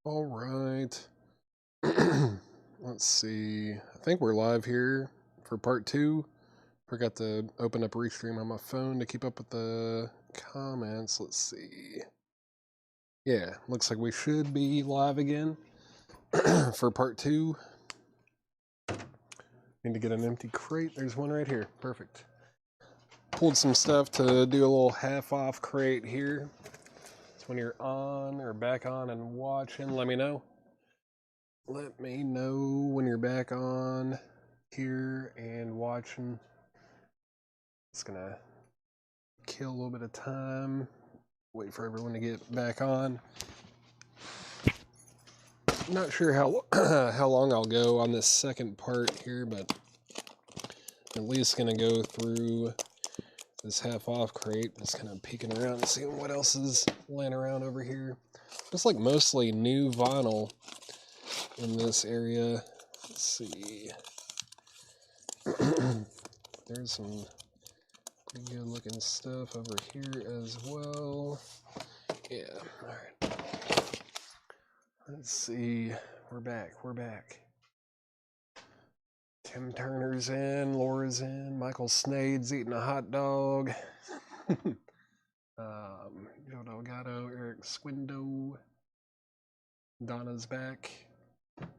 All right. Let's see. I think we're live here for part two. Forgot to open up Restream on my phone to keep up with the comments. Let's see. Yeah, looks like we should be live again for part two. Need to get an empty crate. There's one right here. Perfect. Pulled some stuff to do a little half-off crate here. So when you're on or back on and watching, let me know. Let me know when you're back on here and watching. It's gonna kill a little bit of time. Wait for everyone to get back on. Not sure how how long I'll go on this second part here, but at least gonna go through this half-off crate. Just kind of peeking around and seeing what else is laying around over here. Just like mostly new vinyl in this area. Let's see. There's some pretty good looking stuff over here as well. Yeah, alright. Let's see. We're back. Tim Turner's in, Laura's in, Michael Snade's eating a hot dog. Joe Delgado, Eric Swindo, Donna's back,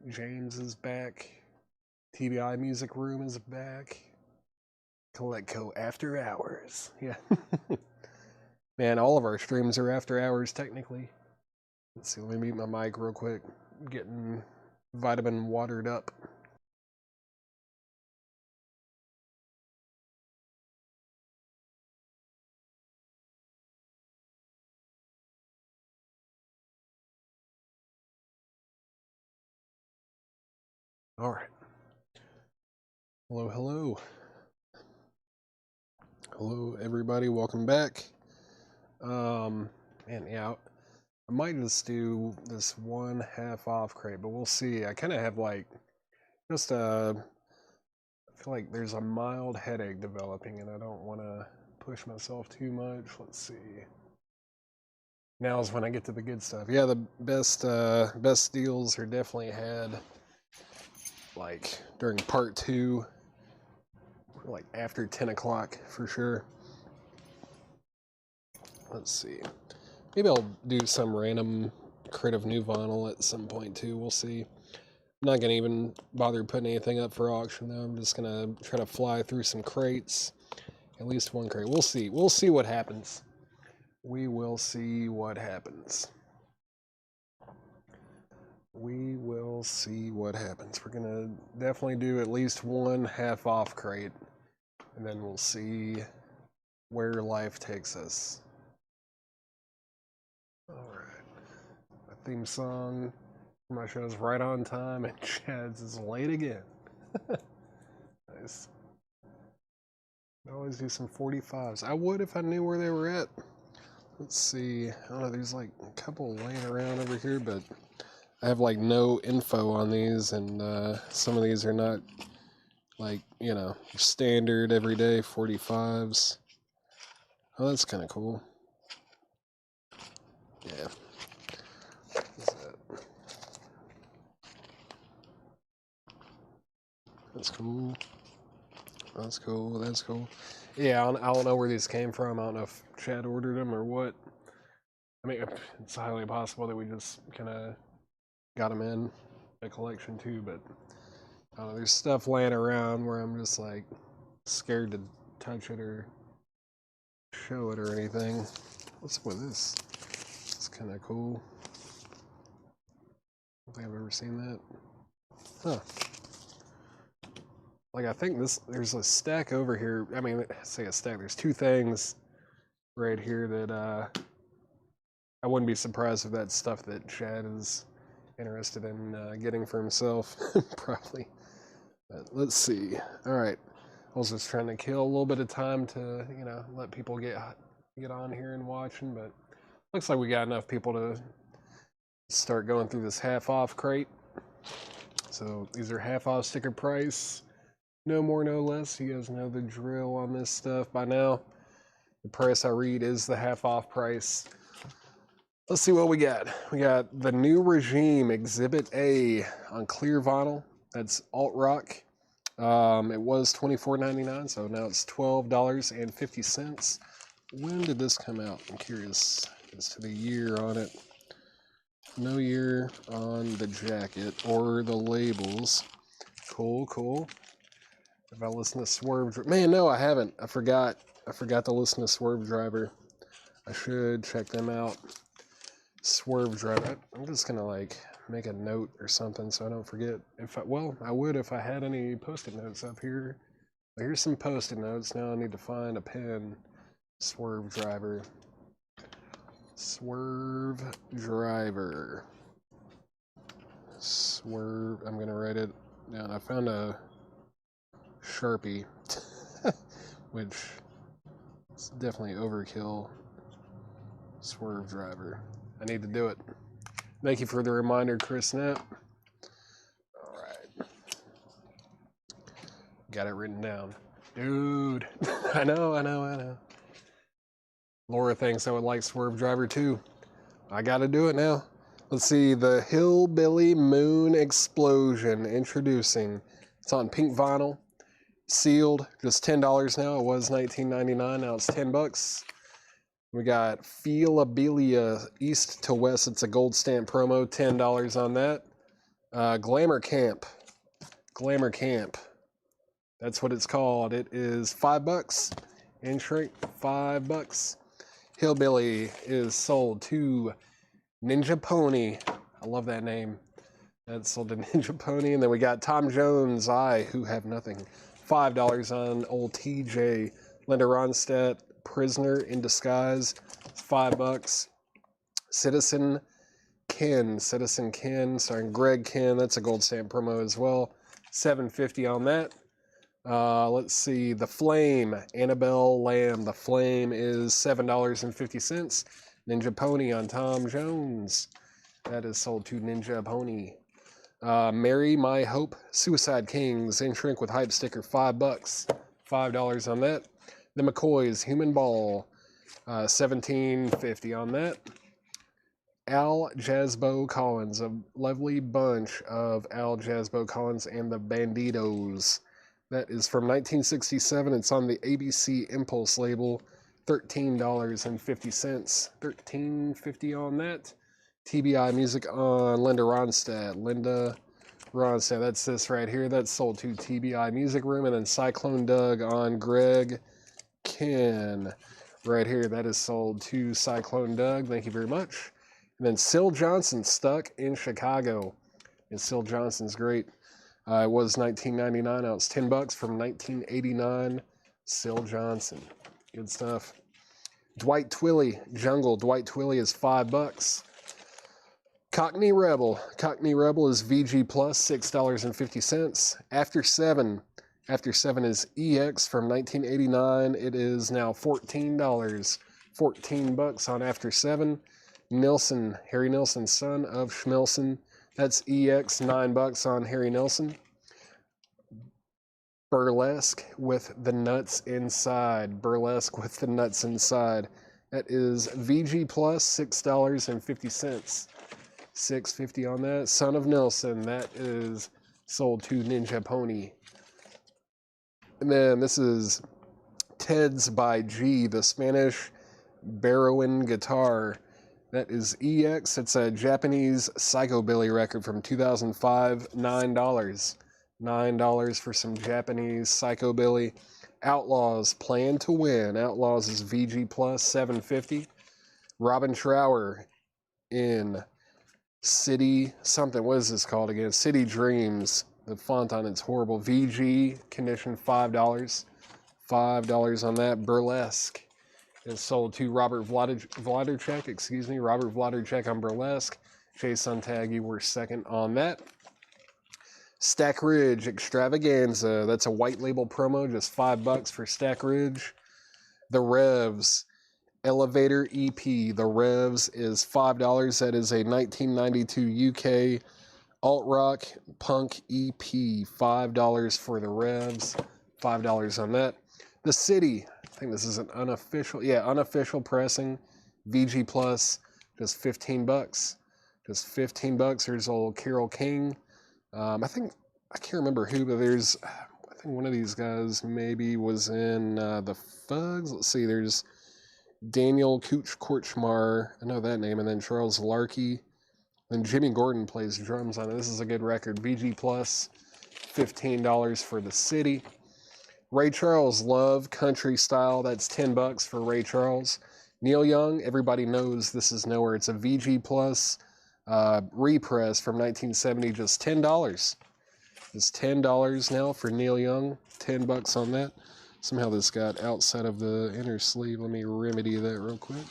James is back, TBI Music Room is back, Coletco After Hours. Yeah. Man, all of our streams are after hours technically. Let's see, let me mute my mic real quick. Getting vitamin watered up. All right. Hello. Hello, everybody. Welcome back. Man, yeah, I might just do this one half-off crate, but we'll see. I kind of have like just I feel like there's a mild headache developing, and I don't want to push myself too much. Let's see. Now's when I get to the good stuff. Yeah, the best deals are definitely had like during part two, like after 10 o'clock for sure. Let's see. Maybe I'll do some random crate of new vinyl at some point too. We'll see. I'm not gonna even bother putting anything up for auction though. I'm just gonna try to fly through some crates. At least one crate. We'll see. We'll see what happens. We will see what happens. We will see what happens. We're gonna definitely do at least one half-off crate, and then we'll see where life takes us. All right. My theme song for my show is right on time, and Chad's is late again. Nice. I always do some 45s. I would if I knew where they were at. Let's see. I don't know. There's like a couple laying around over here, but I have like no info on these, and some of these are not like, you know, standard everyday 45s. Oh, that's kind of cool. Yeah. That's cool. That's cool. Yeah, I don't know where these came from. I don't know if Chad ordered them or what. I mean, it's highly possible that we just kind of got them in a collection too, but I don't know, there's stuff laying around where I'm just like scared to touch it or show it or anything. What's up with this? It's kind of cool. I don't think I've ever seen that. Huh. Like, I think there's a stack over here. I mean, say a stack. There's two things right here that I wouldn't be surprised if that's stuff that Chad is interested in getting for himself. Probably. But let's see. All right. I was just trying to kill a little bit of time to, you know, let people get on here and watching, but looks like we got enough people to start going through this half-off crate. So these are half-off sticker price. No more, no less. You guys know the drill on this stuff by now. The price I read is the half-off price. Let's see what we got. We got the New Regime Exhibit A on clear vinyl. That's alt rock. It was $24.99, so now it's $12.50. When did this come out? I'm curious as to the year on it. No year on the jacket or the labels. Cool. If I listen to Swerve, man, no, I haven't. I forgot to listen to Swerve Driver. I should check them out. Swerve Driver. I'm just gonna like make a note or something so I don't forget. I would if I had any post-it notes up here. Here's some post-it notes. Now I need to find a pen. Swerve Driver. Swerve Driver. Swerve. I'm gonna write it down. I found a Sharpie, which is definitely overkill. Swerve Driver. I need to do it. Thank you for the reminder, Chris Knapp. All right. Got it written down. Dude. I know. Laura thinks I would like Swerve Driver too. I gotta do it now. Let's see, the Hillbilly Moon Explosion introducing. It's on pink vinyl, sealed, just $10 now. It was $19.99, now it's $10. We got Feelabilia East to West. It's a gold stamp promo, $10 on that. Glamour Camp. That's what it's called. It is $5 in shrink, $5. Hillbilly is sold to Ninja Pony. I love that name. That's sold to Ninja Pony. And then we got Tom Jones, I Who Have Nothing. $5 on old TJ. Linda Ronstadt, Prisoner in Disguise. $5. Citizen Ken, starring Greg Ken. That's a gold stamp promo as well. $7.50 on that. Let's see, The Flame, Annabelle Lamb. The Flame is $7.50. Ninja Pony on Tom Jones. That is sold to Ninja Pony. Marry My Hope, Suicide Kings, in shrink with hype sticker, $5. $5 on that. The McCoys, Human Ball, $17.50 on that. Al Jasbo Collins, a lovely bunch of Al Jasbo Collins and the Banditos. That is from 1967. It's on the ABC Impulse label. $13.50. $13.50 on that. TBI Music on Linda Ronstadt. That's this right here. That's sold to TBI Music Room. And then Cyclone Doug on Greg Ken. Right here. That is sold to Cyclone Doug. Thank you very much. And then Syl Johnson, Stuck in Chicago. And Syl Johnson's great. It was $19.99. Now it's $10 from 1989. Syl Johnson. Good stuff. Dwight Twilley, Jungle. Dwight Twilley is $5. Cockney Rebel. Cockney Rebel is VG Plus, $6.50. After 7. After 7 is EX from 1989. It is now $14. $14 on After 7. Nilsson, Harry Nilsson, son of Schmilson. That's EX, $9 on Harry Nilsson. Burlesque with the Nuts Inside. Burlesque with the Nuts Inside. That is VG Plus, $6.50. $6.50 on that. Son of Nilsson. That is sold to Ninja Pony. And then this is Ted's by G, the Spanish Barrowan guitar. That is EX. It's a Japanese psychobilly record from 2005. $9. $9 for some Japanese psychobilly. Outlaws, Plan to Win. Outlaws is VG Plus, $7.50. Robin Trower in City something. What is this called again? City Dreams. The font on it's horrible. VG condition, $5. $5 on that. Burlesque is sold to Robert Vladicek. Robert Vladicek on Burlesque. Jay Suntag, you were second on that. Stack Ridge Extravaganza. That's a white label promo, just $5 for Stack Ridge. The Revs Elevator EP. The Revs is $5. That is a 1992 UK alt rock punk EP. $5 for the Revs. $5 on that. The City. I think this is an unofficial pressing. VG Plus, Just 15 bucks. Just 15 bucks. Here's old Carole King. I can't remember who, but I think one of these guys maybe was in the Fugs. Let's see, there's Daniel Cooch Korchmar. I know that name. And then Charles Larkey. Then Jimmy Gordon plays drums on it. This is a good record. VG Plus, $15 for The City. Ray Charles, Love, Country Style. That's 10 bucks for Ray Charles. Neil Young, everybody knows This Is Nowhere. It's a VG Plus repress from 1970, just $10. It's $10 now for Neil Young. 10 bucks on that. Somehow this got outside of the inner sleeve. Let me remedy that real quick.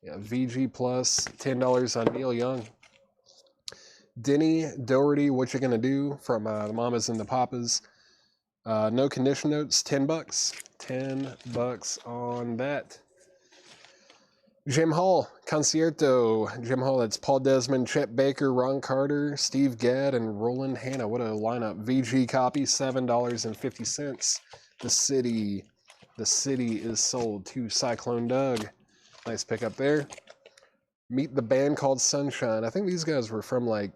Yeah, VG Plus, $10 on Neil Young. Denny Doherty, What You Gonna Do, from the Mamas and the Papas. No Condition Notes, 10 bucks. 10 bucks on that. Jim Hall, Concierto. Jim Hall, that's Paul Desmond, Chet Baker, Ron Carter, Steve Gadd, and Roland Hanna. What a lineup. VG copy, $7.50. The City is sold to Cyclone Doug. Nice pickup there. Meet the Band Called Sunshine. I think these guys were from like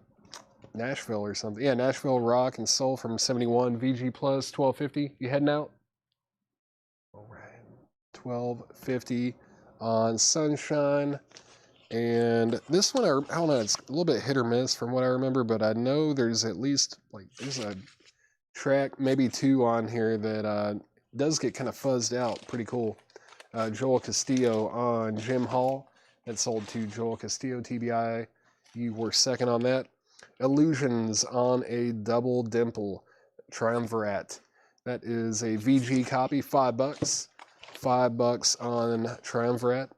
Nashville or something. Yeah, Nashville Rock and Soul from 71. VG Plus, $12.50. You heading out? All right. $12.50 on Sunshine. And this one, I don't know, it's a little bit hit or miss from what I remember, but I know there's at least, like, there's a track, maybe two on here that does get kind of fuzzed out. Pretty cool. Joel Castillo on Jim Hall. That sold to Joel Castillo, TBI. You were second on that. Illusions on a Double Dimple, Triumvirate. That is a VG copy, $5. $5 on Triumvirate.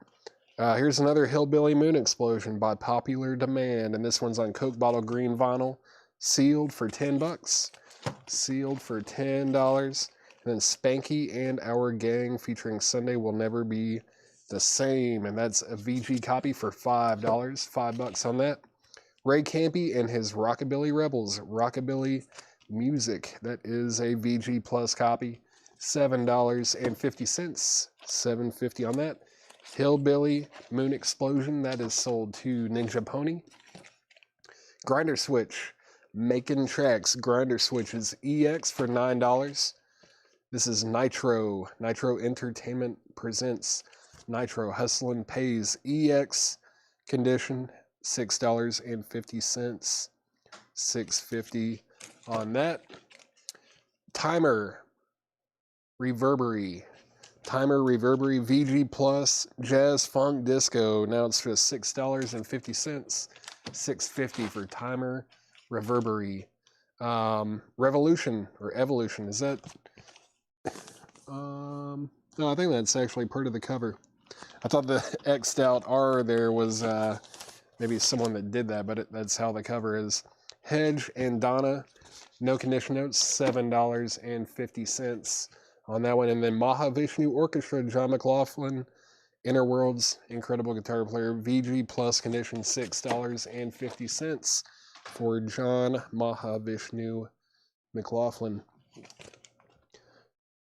Here's another Hillbilly Moon Explosion by Popular Demand, and this one's on Coke Bottle Green Vinyl, sealed for 10 bucks. Sealed for $10. And then Spanky and Our Gang featuring Sunday Will Never Be the Same, and that's a VG copy for $5. $5 on that. Ray Campy and his Rockabilly Rebels, Rockabilly Music. That is a VG Plus copy, $7.50. $7.50 on that. Hillbilly Moon Explosion, that is sold to Ninja Pony. Grinder Switch, Making Tracks. Grinder Switches EX for $9. This is Nitro. Nitro Entertainment presents Nitro Hustlin' Pays EX condition, $6.50. $6.50 on that. Timer Reverbery. Timer Reverbery VG Plus Jazz Funk Disco. Now it's just $6.50. $6.50 for Timer Reverbery. Revolution or Evolution, is that? No, I think that's actually part of the cover. I thought the X'd out R there was maybe someone that did that, but that's how the cover is. Hedge and Donna, No Condition Notes, $7.50 on that one. And then Mahavishnu Orchestra, John McLaughlin, Inner Worlds, incredible guitar player, VG Plus condition, $6.50 for John Mahavishnu McLaughlin.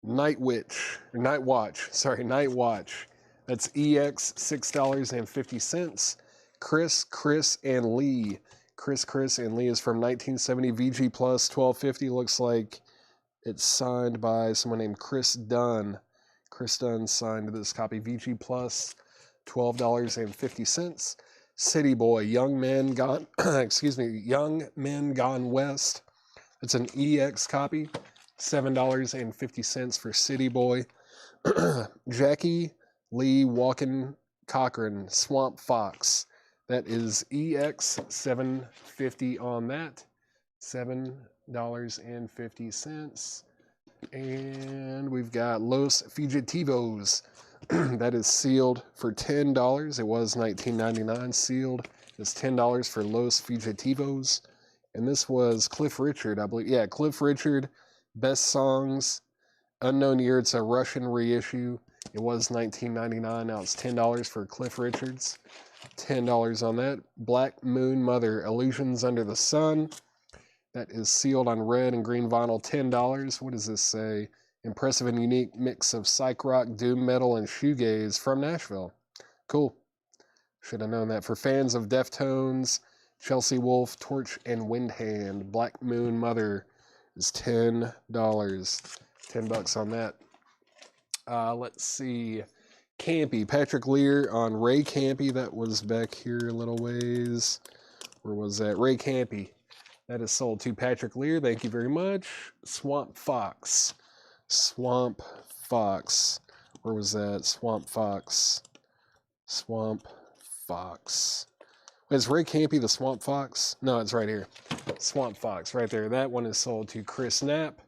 Night Watch. That's EX, $6.50. Chris and Lee. Chris and Lee is from 1970. VG Plus, $12.50. Looks like it's signed by someone named Chris Dunn. Chris Dunn signed this copy. VG Plus, $12.50. City Boy, Young Men Gone West. It's an EX copy. $7.50 for City Boy. Jackie Lee Walken Cochran, Swamp Fox. That is EX, $7.50 on that. $7.50. And we've got Los Fugitivos. That is sealed for $10. It was $19.99. Sealed is $10 for Los Fugitivos. And this was Cliff Richard, I believe. Yeah, Cliff Richard. Best Songs, Unknown Year. It's a Russian reissue. It was $19.99. Now it's $10 for Cliff Richards. $10 on that. Black Moon Mother, Illusions Under the Sun. That is sealed on red and green vinyl. $10. What does this say? Impressive and unique mix of psych rock, doom metal, and shoegaze from Nashville. Cool. Should have known that. For fans of Deftones, Chelsea Wolf, Torch, and Windhand, Black Moon Mother is $10. $10 on that. Let's see. Campy, Patrick Lear on Ray Campy. That was back here a little ways. Where was that? Ray Campy. That is sold to Patrick Lear. Thank you very much. Swamp Fox. Swamp Fox. Where was that? Swamp Fox. Swamp Fox. Is Ray Campy the Swamp Fox? No, it's right here. Swamp Fox, right there. That one is sold to Chris Knapp.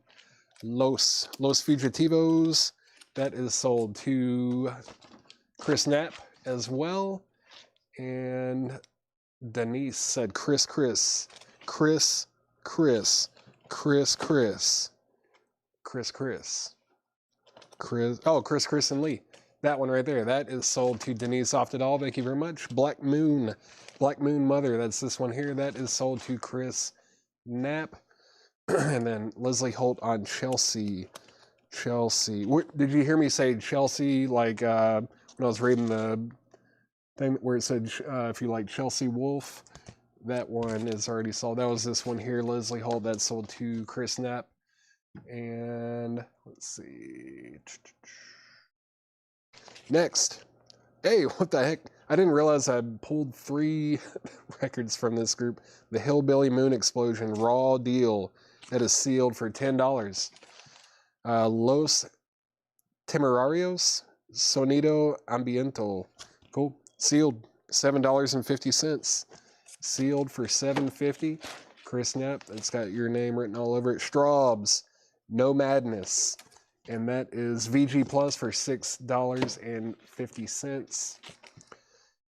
Los Fugitivos. That is sold to Chris Knapp as well. And Denise said Chris. Oh, Chris and Lee. That one right there. That is sold to Denise Oftedal. Thank you very much. Black Moon Mother. That's this one here. That is sold to Chris Knapp. And then Leslie Holt on Chelsea. Did you hear me say Chelsea? Like when I was reading the thing where it said if you like Chelsea Wolf, that one is already sold. That was this one here, Leslie Holt. That's sold to Chris Knapp. And let's see. Next. Hey, what the heck? I didn't realize I pulled 3 records from this group. The Hillbilly Moon Explosion Raw Deal. That is sealed for $10. Los Temerarios Sonido Ambiental. Cool. Sealed. $7.50. Sealed for $7.50. Chris Knapp. That's got your name written all over it. Straubs. No Madness. And that is VG Plus for $6.50.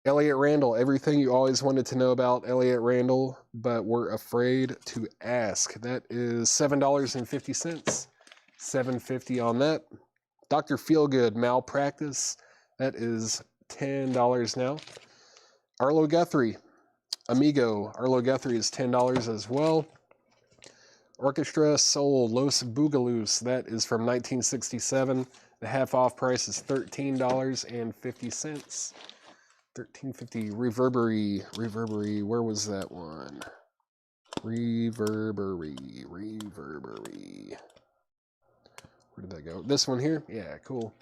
Elliot Randall, everything you always wanted to know about Elliot Randall, but were afraid to ask. That is $7.50. $7.50 on that. Dr. Feelgood, Malpractice. That is $10 now. Arlo Guthrie, Amigo. Arlo Guthrie is $10 as well. Orchestra Soul, Los Boogaloo. That is from 1967. The half-off price is $13.50. $13.50. Reverbery. Where was that one? Reverbery. Where did that go? This one here? Yeah, cool.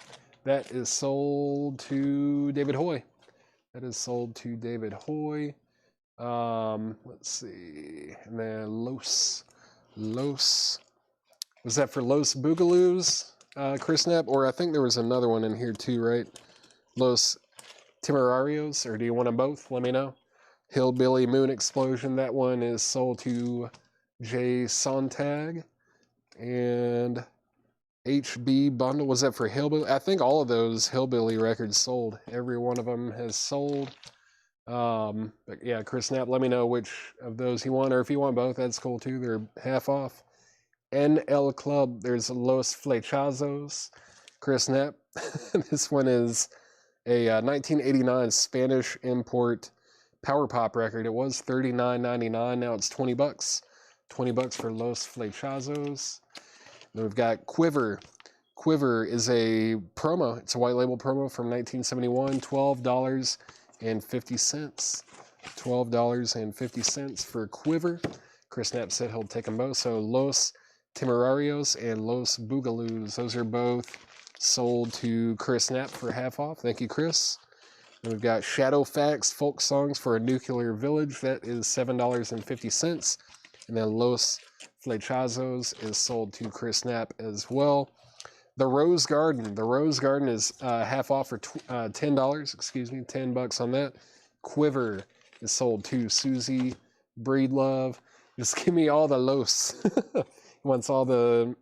That is sold to David Hoy. Let's see. And then Los. Was that for Los Boogaloos, Chris Knapp? Or I think there was another one in here too, right? Los Temerarios, or do you want them both? Let me know. Hillbilly Moon Explosion, that one is sold to Jay Sontag. And HB Bundle, was that for Hillbilly? I think all of those Hillbilly records sold. Every one of them has sold. But yeah, Chris Knapp, let me know which of those you want, or if you want both, that's cool too. They're half off. NL Club, there's Los Flechazos, Chris Knapp. This one is a 1989 Spanish import power pop record. It was $39.99. Now it's $20. $20 for Los Flechazos. Then we've got Quiver. Quiver is a promo. It's a white label promo from 1971. $12.50. $12.50 for Quiver. Chris Knapp said he'll take them both. So Los Temerarios and Los Boogaloos. Those are both sold to Chris Knapp for half off. Thank you, Chris. And we've got Shadow Facts Folk Songs for a Nuclear Village. That is $7.50. And then Los Flechazos is sold to Chris Knapp as well. The Rose Garden. The Rose Garden is half off for $10. $10 on that. Quiver is sold to Susie Breedlove. Just give me all the Los. He wants all the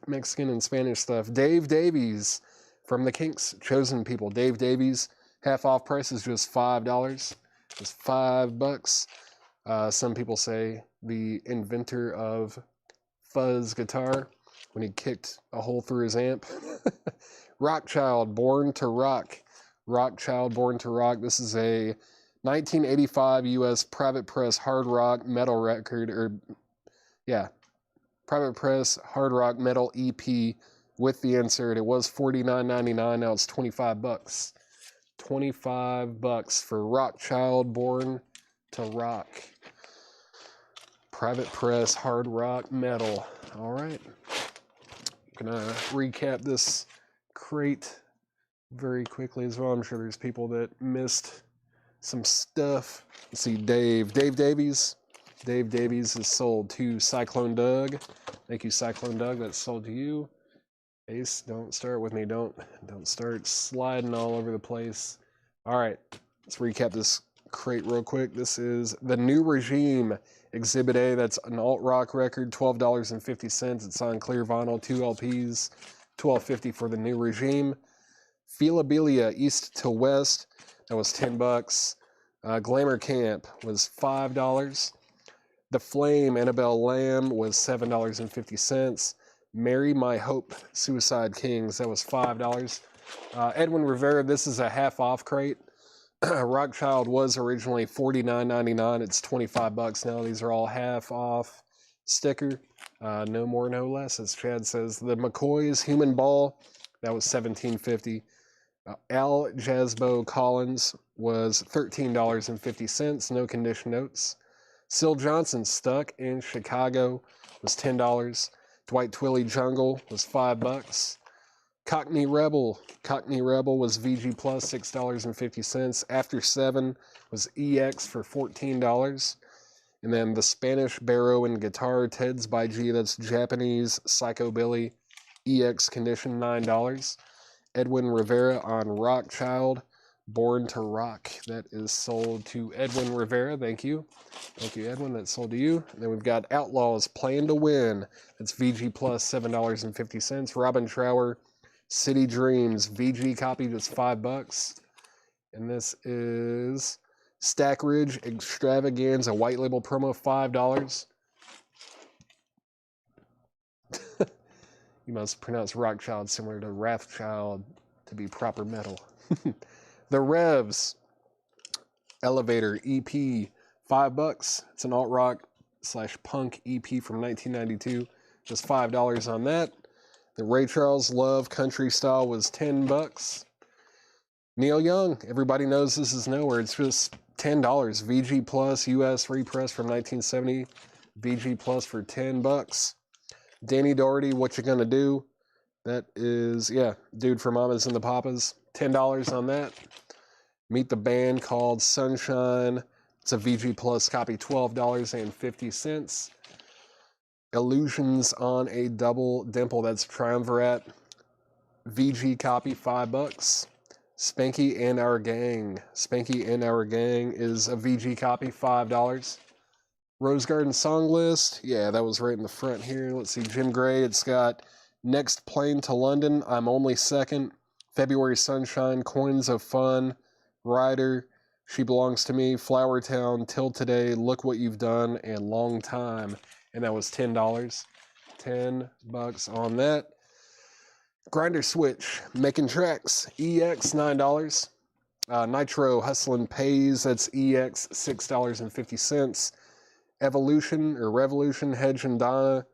Mexican and Spanish stuff. Dave Davies from the Kinks, Chosen People. Dave Davies, half off price is just $5. Just $5. Some people say the inventor of fuzz guitar when he kicked a hole through his amp. Rockchild, Born to Rock. Rockchild, Born to Rock. This is a 1985 U.S. Private Press hard rock metal record, Private Press hard rock metal EP with the insert. It was $49.99. Now it's $25. $25 for Rockchild, Born to Rock. Private Press, hard rock metal. All right. Gonna recap this crate very quickly as well. I'm sure there's people that missed some stuff. Let's see, Dave Davies. Dave Davies is sold to Cyclone Doug. Thank you, Cyclone Doug. That's sold to you. Ace, don't start with me. Don't start sliding all over the place. All right, let's recap this crate real quick. This is The New Regime, Exhibit A. That's an alt-rock record, $12.50. It's on clear vinyl, 2 LPs, $12.50 for The New Regime. Philabilia, East to West, that was $10. Glamour Camp was $5. The Flame, Annabelle Lamb, was $7.50. Marry My Hope, Suicide Kings, that was $5. Edwin Rivera, this is a half-off crate. Rockchild was originally $49.99. It's $25 now. These are all half-off sticker. No more, no less, as Chad says. The McCoys, Human Ball, that was $17.50. Al Jasbo Collins was $13.50. No condition notes. Syl Johnson, Stuck in Chicago, was $10. Dwight Twilley, Jungle, was $5. Cockney Rebel was VG Plus, $6.50. After 7 was EX for $14. And then the Spanish Barrow and Guitar, Ted's by G, that's Japanese Psychobilly, EX condition, $9. Edwin Rivera on Rockchild, Born to Rock. That is sold to Edwin Rivera. Thank you. Thank you, Edwin. That's sold to you. And then we've got Outlaws, Plan to Win. That's VG Plus, $7.50. Robin Trower, City Dreams, VG copy, just $5. And this is Stack Ridge Extravaganza, white label promo, $5. You must pronounce Rockchild similar to Wrathchild to be proper metal. The Revs, Elevator EP, $5. It's an alt-rock / punk EP from 1992. Just $5 on that. The Ray Charles Love Country Style was $10. Neil Young, everybody knows this is nowhere. It's just $10. VG Plus US repress from 1970. VG Plus for $10. Danny Doherty, What You Gonna Do? That is, yeah, dude from Mamas and the Papas. $10 on that. Meet the Band Called Sunshine. It's a VG Plus copy, $12.50. Illusions on a Double Dimple. That's Triumvirate. VG copy, $5. Spanky and Our Gang. Spanky and Our Gang is a VG copy, $5. Rose Garden Song List. Yeah, that was right in the front here. Let's see, Jim Gray. It's got Next Plane to London, I'm Only Second, February Sunshine, Coins of Fun, Rider, She Belongs to Me, Flower Town, Till Today, Look What You've Done, and Long Time. And that was $10. $10 on that. Grinder Switch, Making Tracks, EX, $9. Nitro, Hustlin' Pays, that's EX, $6.50. Evolution or Revolution, Hedge and Donna,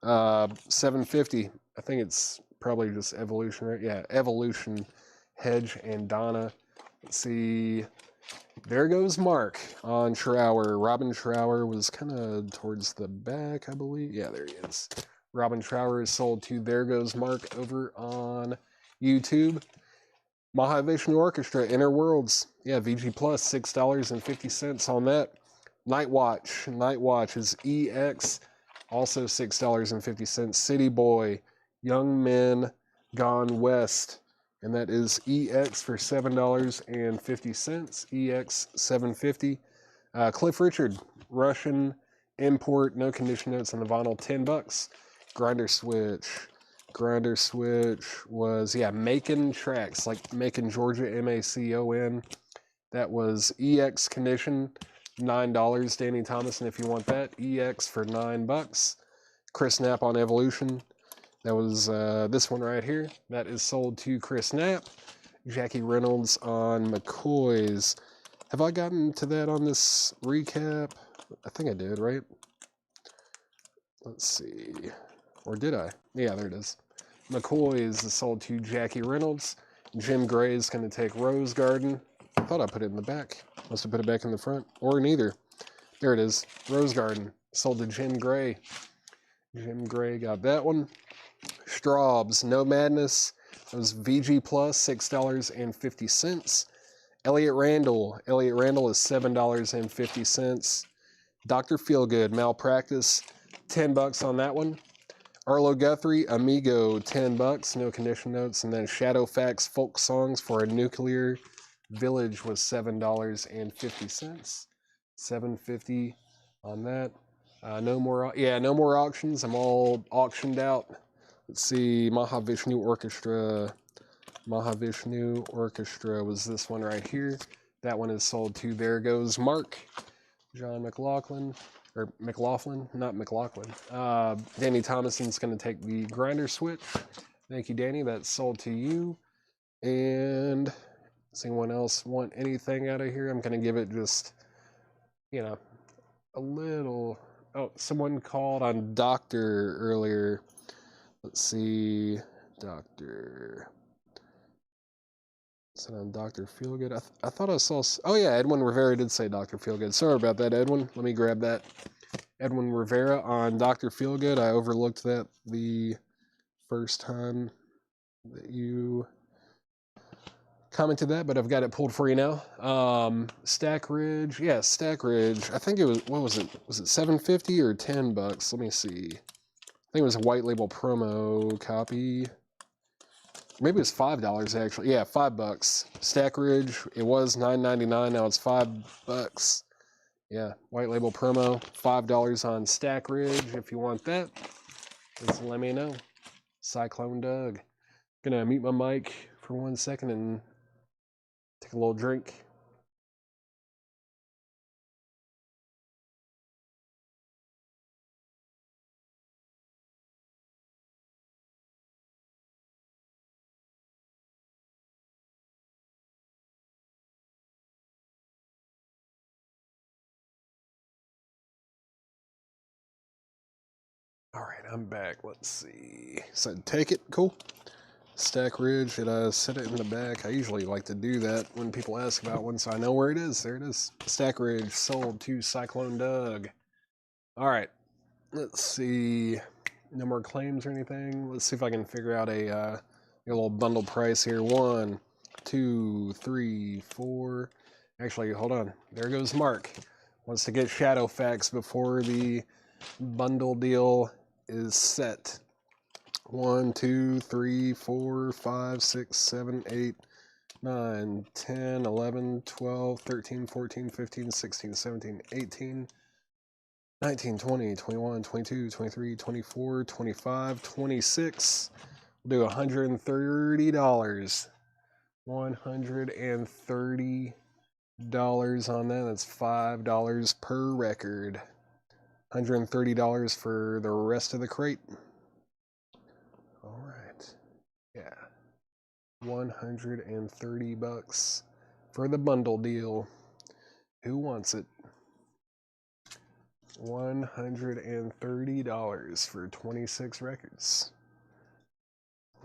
$7.50. I think it's probably just Evolution, right? Yeah, Evolution, Hedge and Donna. Let's see. There goes Mark on Trower. Robin Trower was kind of towards the back, I believe. Yeah, there he is. Robin Trower is sold to There Goes Mark over on YouTube. Mahavishnu Orchestra, Inner Worlds. Yeah, VG Plus, $6.50 on that. Nightwatch is EX, also $6.50. City Boy, Young Men Gone West, and that is EX for $7.50. EX $7.50. Cliff Richard, Russian import, no condition notes on the vinyl, $10. Grinder Switch was, yeah, Macon Tracks, like Macon, Georgia, MACON. That was EX condition, $9. Danny Thomas, and if you want that, EX for $9. Chris Knapp on Evolution. That was this one right here. That is sold to Chris Knapp. Jackie Reynolds on McCoy's. Have I gotten to that on this recap? I think I did, right? Let's see. Or did I? Yeah, there it is. McCoy's is sold to Jackie Reynolds. Jim Gray is going to take Rose Garden. I thought I put it in the back. Must have put it back in the front, or neither. There it is. Rose Garden. Sold to Jim Gray. Jim Gray got that one. Straub's No Madness. That was VG Plus, $6.50. Elliott Randall. Elliott Randall is $7.50. Dr. Feelgood, Malpractice, $10 on that one. Arlo Guthrie, Amigo, $10, no condition notes. And then Shadowfax Folk Songs for a Nuclear Village was $7.50. $7.50 on that. No more auctions. I'm all auctioned out. Let's see, Mahavishnu Orchestra. Mahavishnu Orchestra was this one right here. That one is sold to There Goes Mark. John McLaughlin, or McLaughlin, not McLaughlin. Danny Thomason's going to take the Grinder Switch. Thank you, Danny. That's sold to you. And does anyone else want anything out of here? I'm going to give it just, a little. Oh, someone called on Doctor earlier. Let's see, Doctor. Is it on Dr. Feelgood? I thought I saw. Oh, yeah, Edwin Rivera did say Dr. Feelgood. Sorry about that, Edwin. Let me grab that. Edwin Rivera on Dr. Feelgood. I overlooked that the first time that you commented that, but I've got it pulled for you now. Stack Ridge. Yeah, Stack Ridge. I think it was, what was it? Was it $7.50 or $10? Let me see. I think it was a white label promo copy. Maybe it was $5 actually. Yeah, $5. Stack Ridge. It was $9.99. Now it's $5. Yeah, white label promo. $5 on Stack Ridge. If you want that, just let me know. Cyclone Doug. Gonna mute my mic for 1 second and take a little drink. All right, I'm back. Let's see. Said take it. Cool. Stack Ridge. Did I set it in the back? I usually like to do that when people ask about one, so I know where it is. There it is. Stack Ridge sold to Cyclone Doug. All right. Let's see. No more claims or anything. Let's see if I can figure out a little bundle price here. 1, 2, 3, 4. Actually, hold on. There goes Mark. Wants to get Shadowfax before the bundle deal is set. 1, 2, 3, 4, 5, 6, 7, 8, 9, 10, 11, 12, 13, 14, 15, 16, 17, 18, 19, 20, 21, 22, 23, 24, 25, 26. We'll do $130. $130 on that. That's $5 per record. $130 for the rest of the crate. All right. Yeah. $130 for the bundle deal. Who wants it? $130 for 26 records.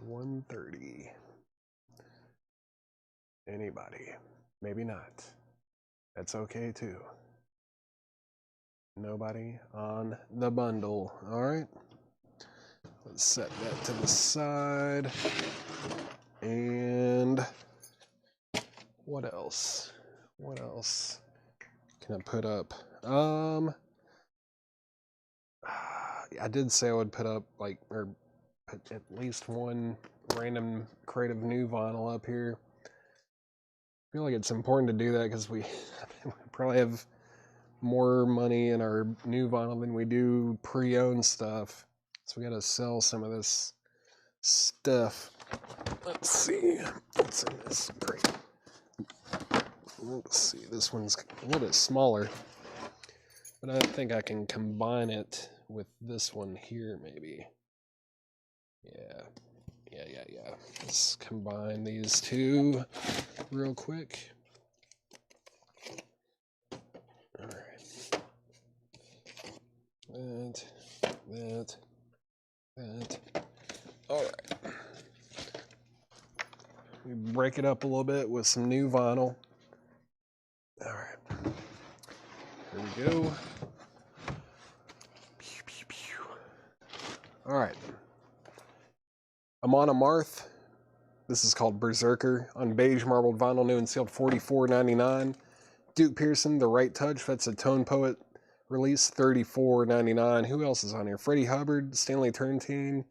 $130. Anybody? Maybe not. That's okay too. Nobody on the bundle. All right. Let's set that to the side. And what else? What else can I put up? I did say I would put up or put at least one random crate of new vinyl up here. I feel like it's important to do that because we probably have more money in our new vinyl than we do pre-owned stuff. So we got to sell some of this stuff. Let's see what's in this crate. Let's see, this one's a little bit smaller, but I think I can combine it with this one here maybe. Yeah. Let's combine these two real quick. All right. That. All right. We break it up a little bit with some new vinyl. All right. Here we go. Pew, pew, pew. All right. Amon Amarth. This is called Berserker on beige marbled vinyl, new and sealed, $44.99. Duke Pearson, The Right Touch. That's a Tone Poet release, $34.99. Who else is on here? Freddie Hubbard, Stanley Turrentine,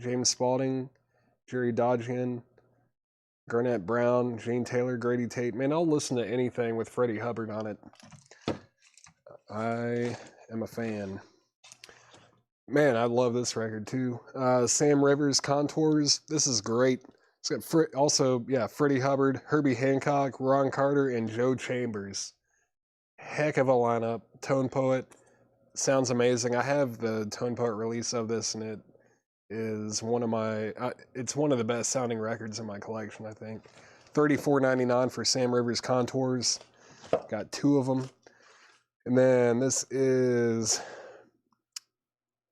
James Spaulding, Jerry Dodgian, Garnett Brown, Jane Taylor, Grady Tate. Man, I'll listen to anything with Freddie Hubbard on it. I am a fan. Man, I love this record too. Sam Rivers, Contours. This is great. It's got also, Freddie Hubbard, Herbie Hancock, Ron Carter, and Joe Chambers. Heck of a lineup. Tone Poet. Sounds amazing. I have the Tone Poet release of this, and it is one of my, it's one of the best sounding records in my collection, I think. $34.99 for Sam Rivers Contours. Got 2 of them. And then this is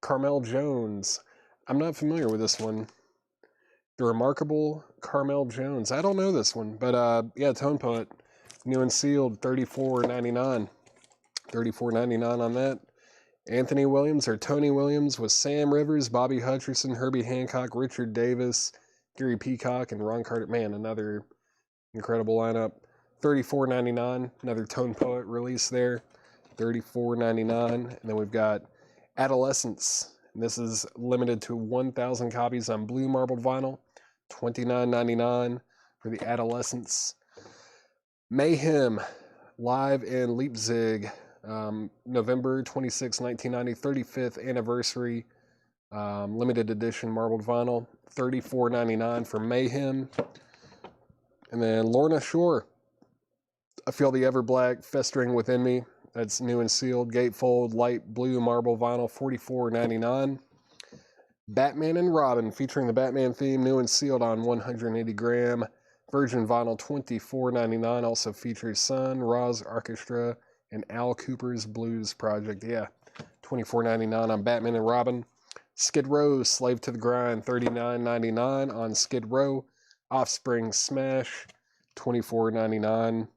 Carmel Jones. I'm not familiar with this one. The Remarkable Carmel Jones. I don't know this one, but Tone Poet, new and sealed, $34.99. $34.99 on that. Anthony Williams or Tony Williams with Sam Rivers, Bobby Hutcherson, Herbie Hancock, Richard Davis, Gary Peacock, and Ron Carter. Man, another incredible lineup. $34.99. Another Tone Poet release there. $34.99. And then we've got Adolescence. And this is limited to 1,000 copies on blue marbled vinyl. $29.99 for the Adolescence. Mayhem, live in Leipzig, November 26, 1990, 35th anniversary, limited edition marbled vinyl, $34.99 for Mayhem. And then Lorna Shore, I Feel the Ever Black Festering Within Me. That's new and sealed, gatefold, light blue marble vinyl, $44.99. Batman and Robin, featuring the Batman theme, new and sealed on 180 gram. Virgin vinyl, $24.99. Also features Sun, Roz Orchestra, and Al Cooper's Blues Project. Yeah, $24.99 on Batman and Robin. Skid Row, Slave to the Grind, $39.99 on Skid Row. Offspring Smash, $24.99.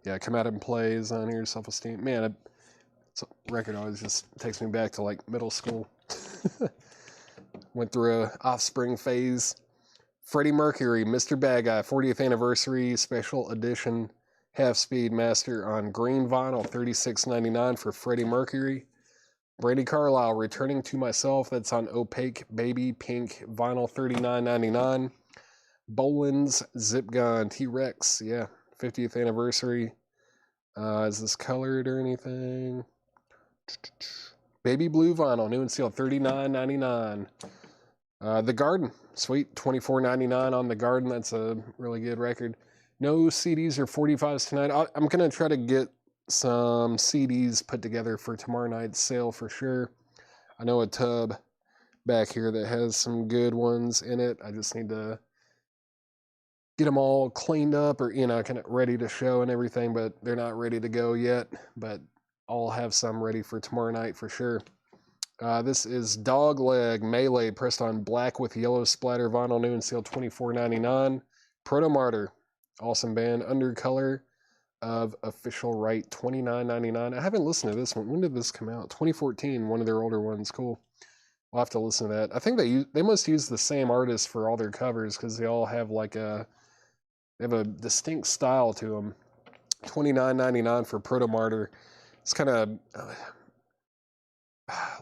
Yeah, Come Out and Play is on here, Self-Esteem. Man, it's a record always just takes me back to like middle school. Went through a Offspring phase. Freddie Mercury, Mr. Bad Guy, 40th anniversary special edition half-speed master on green vinyl, $36.99 for Freddie Mercury. Brady Carlisle, Returning to Myself, that's on opaque baby pink vinyl, $39.99. Boland's Zip Gun, T-Rex, 50th anniversary. Is this colored or anything? Baby blue vinyl, new and sealed, $39.99. The Garden, sweet, $24.99 on The Garden. That's a really good record. No CDs or 45s tonight. I'm going to try to get some CDs put together for tomorrow night's sale for sure. I know a tub back here that has some good ones in it. I just need to get them all cleaned up or, kind of ready to show and everything, but they're not ready to go yet. But I'll have some ready for tomorrow night for sure. This is Dogleg Melee, pressed on black with yellow splatter vinyl, new and sealed, $24.99. Protomartyr, awesome band, Undercolor of Official Right, $29.99. I haven't listened to this one. When did this come out? 2014, one of their older ones. Cool. I'll have to listen to that. I think they must use the same artist for all their covers because they all have they have a distinct style to them. $29.99 for Protomartyr. It's kind of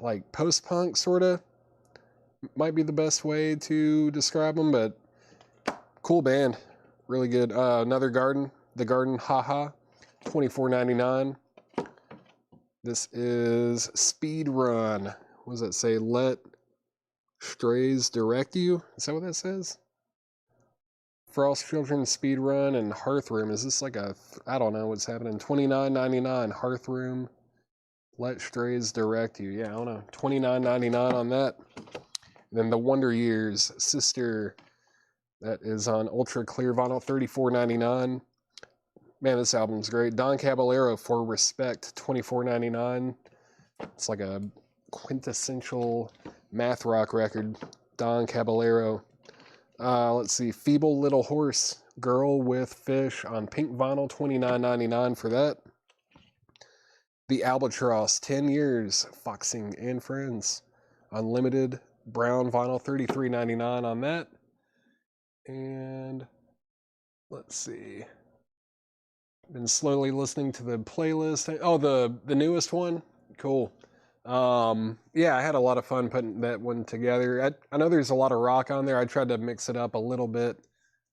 like post-punk, sort of. Might be the best way to describe them, but cool band. Really good. Another Garden. The Garden, Haha. $24.99. This is Speed Run. What does that say? Let Strays Direct You? Is that what that says? Frost Children, Speed Run, and Hearth Room. Is this like I don't know what's happening. $29.99. Hearth Room. Let Strays Direct You. Yeah, I don't know. $29.99 on that. And then The Wonder Years, Sister. That is on Ultra Clear Vinyl, $34.99. Man, this album's great. Don Caballero, For Respect, $24.99. It's like a quintessential math rock record. Don Caballero. Let's see, Feeble Little Horse, Girl with Fish on pink vinyl, $29.99 for that. The Albatross, 10 Years, Foxing and Friends, unlimited brown vinyl, $33.99 on that. And let's see, been slowly listening to the playlist. Oh, the newest one, cool. Yeah, I had a lot of fun putting that one together. I know there's a lot of rock on there. I tried to mix it up a little bit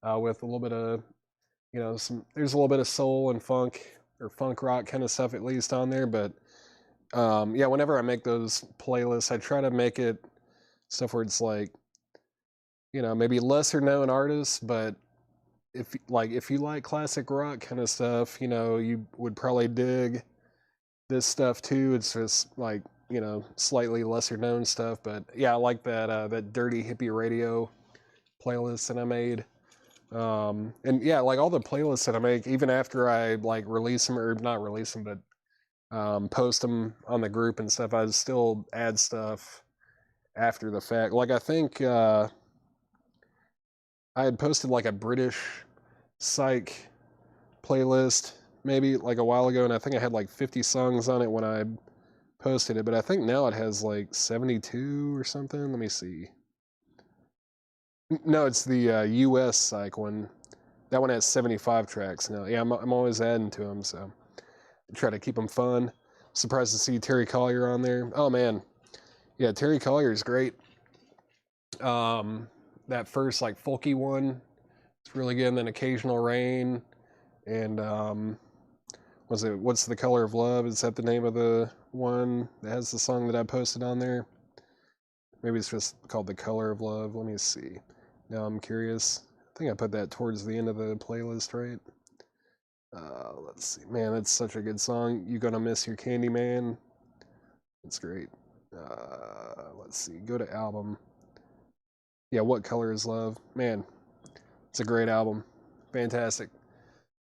with a little bit of, there's a little bit of soul and funk or funk rock kind of stuff at least on there. But yeah, whenever I make those playlists, I try to make it stuff where it's like, maybe lesser known artists, but if you like classic rock kind of stuff, you would probably dig this stuff too. It's just like, slightly lesser known stuff. But yeah, I like that Dirty Hippie Radio playlist that I made. And yeah, like all the playlists that I make, even after I like release them, or not release them, but post them on the group and stuff, I still add stuff after the fact. Like I think I had posted like a British psych playlist maybe like a while ago, and I think I had like 50 songs on it when I posted it, but I think now it has like 72 or something. Let me see. No, it's the US psych one. That one has 75 tracks now. Yeah, I'm always adding to them, so I try to keep them fun. Surprised to see Terry Collier on there. Oh man, yeah, Terry Collier is great. That first like folky one, it's really good. And then Occasional Rain, and What's the Color of Love? Is that the name of the one that has the song that I posted on there? Maybe it's just called The Color of Love. Let me see. Now I'm curious. I think I put that towards the end of the playlist, right? Let's see. Man, that's such a good song. You Gonna Miss Your Candy Man. That's great. Let's see. Go to album. Yeah, What Color is Love? Man, it's a great album. Fantastic.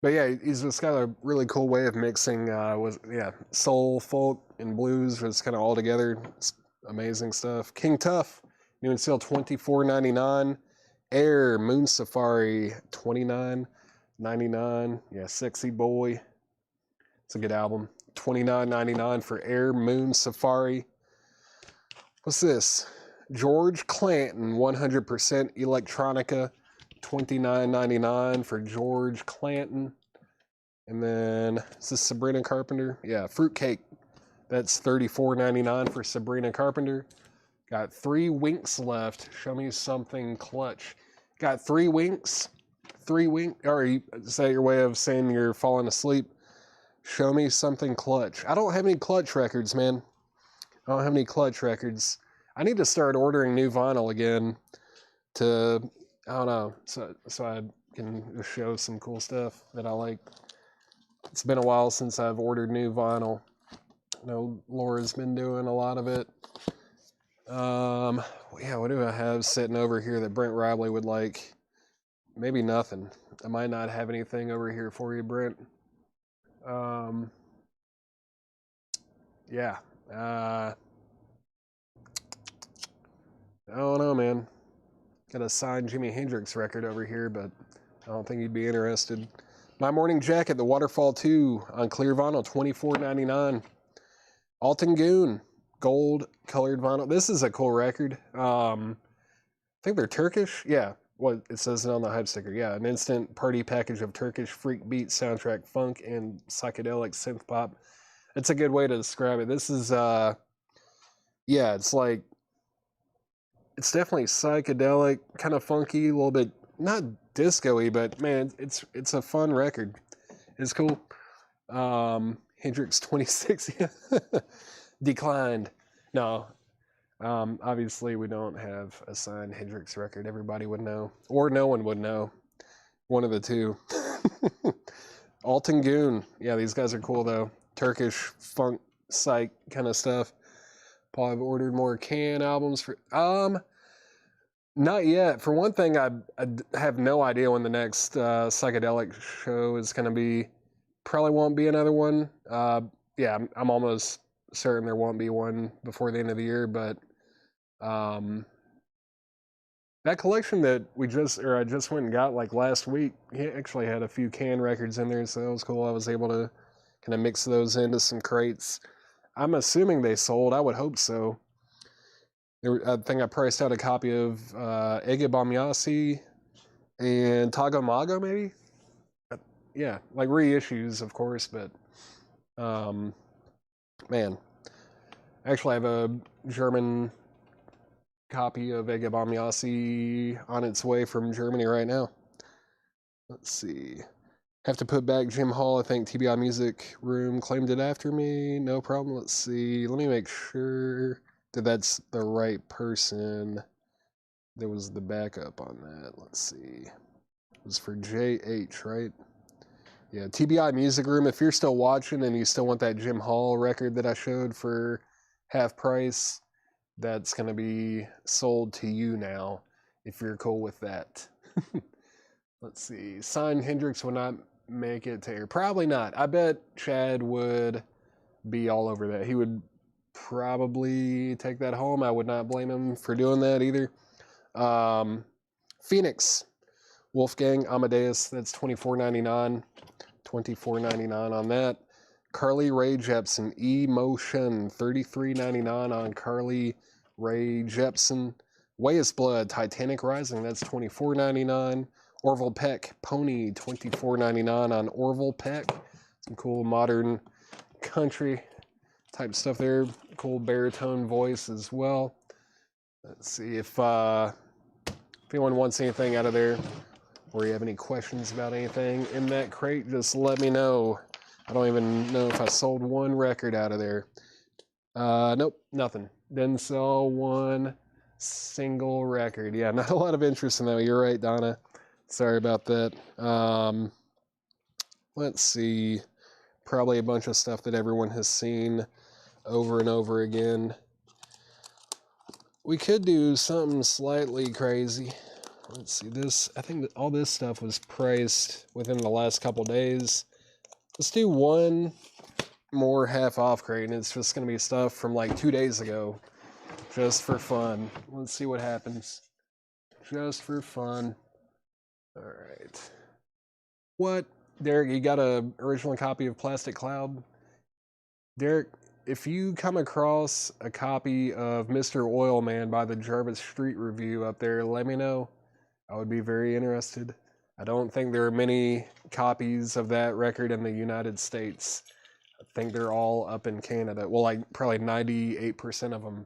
But yeah, he's just got a really cool way of mixing soul, folk, and blues. It's kind of all together. It's amazing stuff. King Tuff, new and still $24.99. Air Moon Safari, $29.99. Yeah, Sexy Boy. It's a good album. $29.99 for Air Moon Safari. What's this? George Clanton, 100% Electronica. $29.99 for George Clanton. And then, is this Sabrina Carpenter? Yeah, Fruitcake. That's $34.99 for Sabrina Carpenter. Got 3 winks left. Show me something clutch. Got 3 winks. 3 wink. Or is that your way of saying you're falling asleep? Show me something clutch. I don't have any clutch records, man. I don't have any clutch records. I need to start ordering new vinyl again to, I don't know, so I can show some cool stuff that I like. It's been a while since I've ordered new vinyl. I know Laura's been doing a lot of it. Yeah, what do I have sitting over here that Brent Ribley would like? Maybe nothing. I might not have anything over here for you, Brent. Yeah. I don't know, man. Got a signed Jimi Hendrix record over here, but I don't think you'd be interested. My Morning Jacket, The Waterfall 2 on clear vinyl, $24.99. Alton Goon, gold colored vinyl. This is a cool record. I think they're Turkish. Yeah, what it says it on the hype sticker. Yeah, an instant party package of Turkish freak beat soundtrack, funk, and psychedelic synth pop. It's a good way to describe it. This is, yeah, it's like, it's definitely psychedelic, kind of funky, a little bit, not disco-y, but man, it's a fun record. It's cool. Hendrix 26 declined. No, obviously we don't have a signed Hendrix record. Everybody would know, or no one would know. One of the two. Alton Goon. Yeah, these guys are cool though. Turkish funk psych kind of stuff. Paul, I've ordered more Can albums for not yet. For one thing, I have no idea when the next psychedelic show is going to be. Probably won't be another one. Yeah, I'm almost certain there won't be one before the end of the year, but That collection that I just went and got like last week, he actually had a few can records in there, so that was cool. I was able to kind of mix those into some crates. I'm assuming they sold. I would hope so. I think I priced out a copy of Ege Bamyasi and Tagomago, maybe? Yeah, like reissues, of course, but man. Actually, I have a German copy of Ege Bamyasi on its way from Germany right now. Let's see. Have to put back Jim Hall. I think TBI Music Room claimed it after me. No problem. Let's see. Let me make sure that that's the right person. There was the backup on that. Let's see. It was for JH, right? Yeah, TBI Music Room. If you're still watching and you still want that Jim Hall record that I showed for half price, that's going to be sold to you now, if you're cool with that. Let's see. Signed Hendrix will not make it to air. Probably not. I bet Chad would be all over that. He would probably take that home. I would not blame him for doing that either. Phoenix. Wolfgang Amadeus. That's $24.99. $24.99 on that. Carly Rae Jepsen, Emotion, $33.99 on Carly Rae Jepsen. Weiss Blood, Titanic Rising, that's $24.99. Orville Peck, Pony, $24.99 on Orville Peck. Some cool modern country type stuff there. Cool baritone voice as well. Let's see if anyone wants anything out of there, or you have any questions about anything in that crate, just let me know. I don't even know if I sold one record out of there. Nope, nothing. Didn't sell one single record. Yeah, not a lot of interest in that. You're right, Donna. Sorry about that. Let's see. Probably a bunch of stuff that everyone has seen over and over again. We could do something slightly crazy. Let's see, this, I think that all this stuff was priced within the last couple days. Let's do one more half off crate, and it's just going to be stuff from like 2 days ago, just for fun. Let's see what happens. Just for fun. All right. What? Derek, you got an original copy of Plastic Cloud? Derek, if you come across a copy of Mr. Oilman by the Jarvis Street Review up there, let me know. I would be very interested. I don't think there are many copies of that record in the United States. I think they're all up in Canada. Well, like probably 98% of them.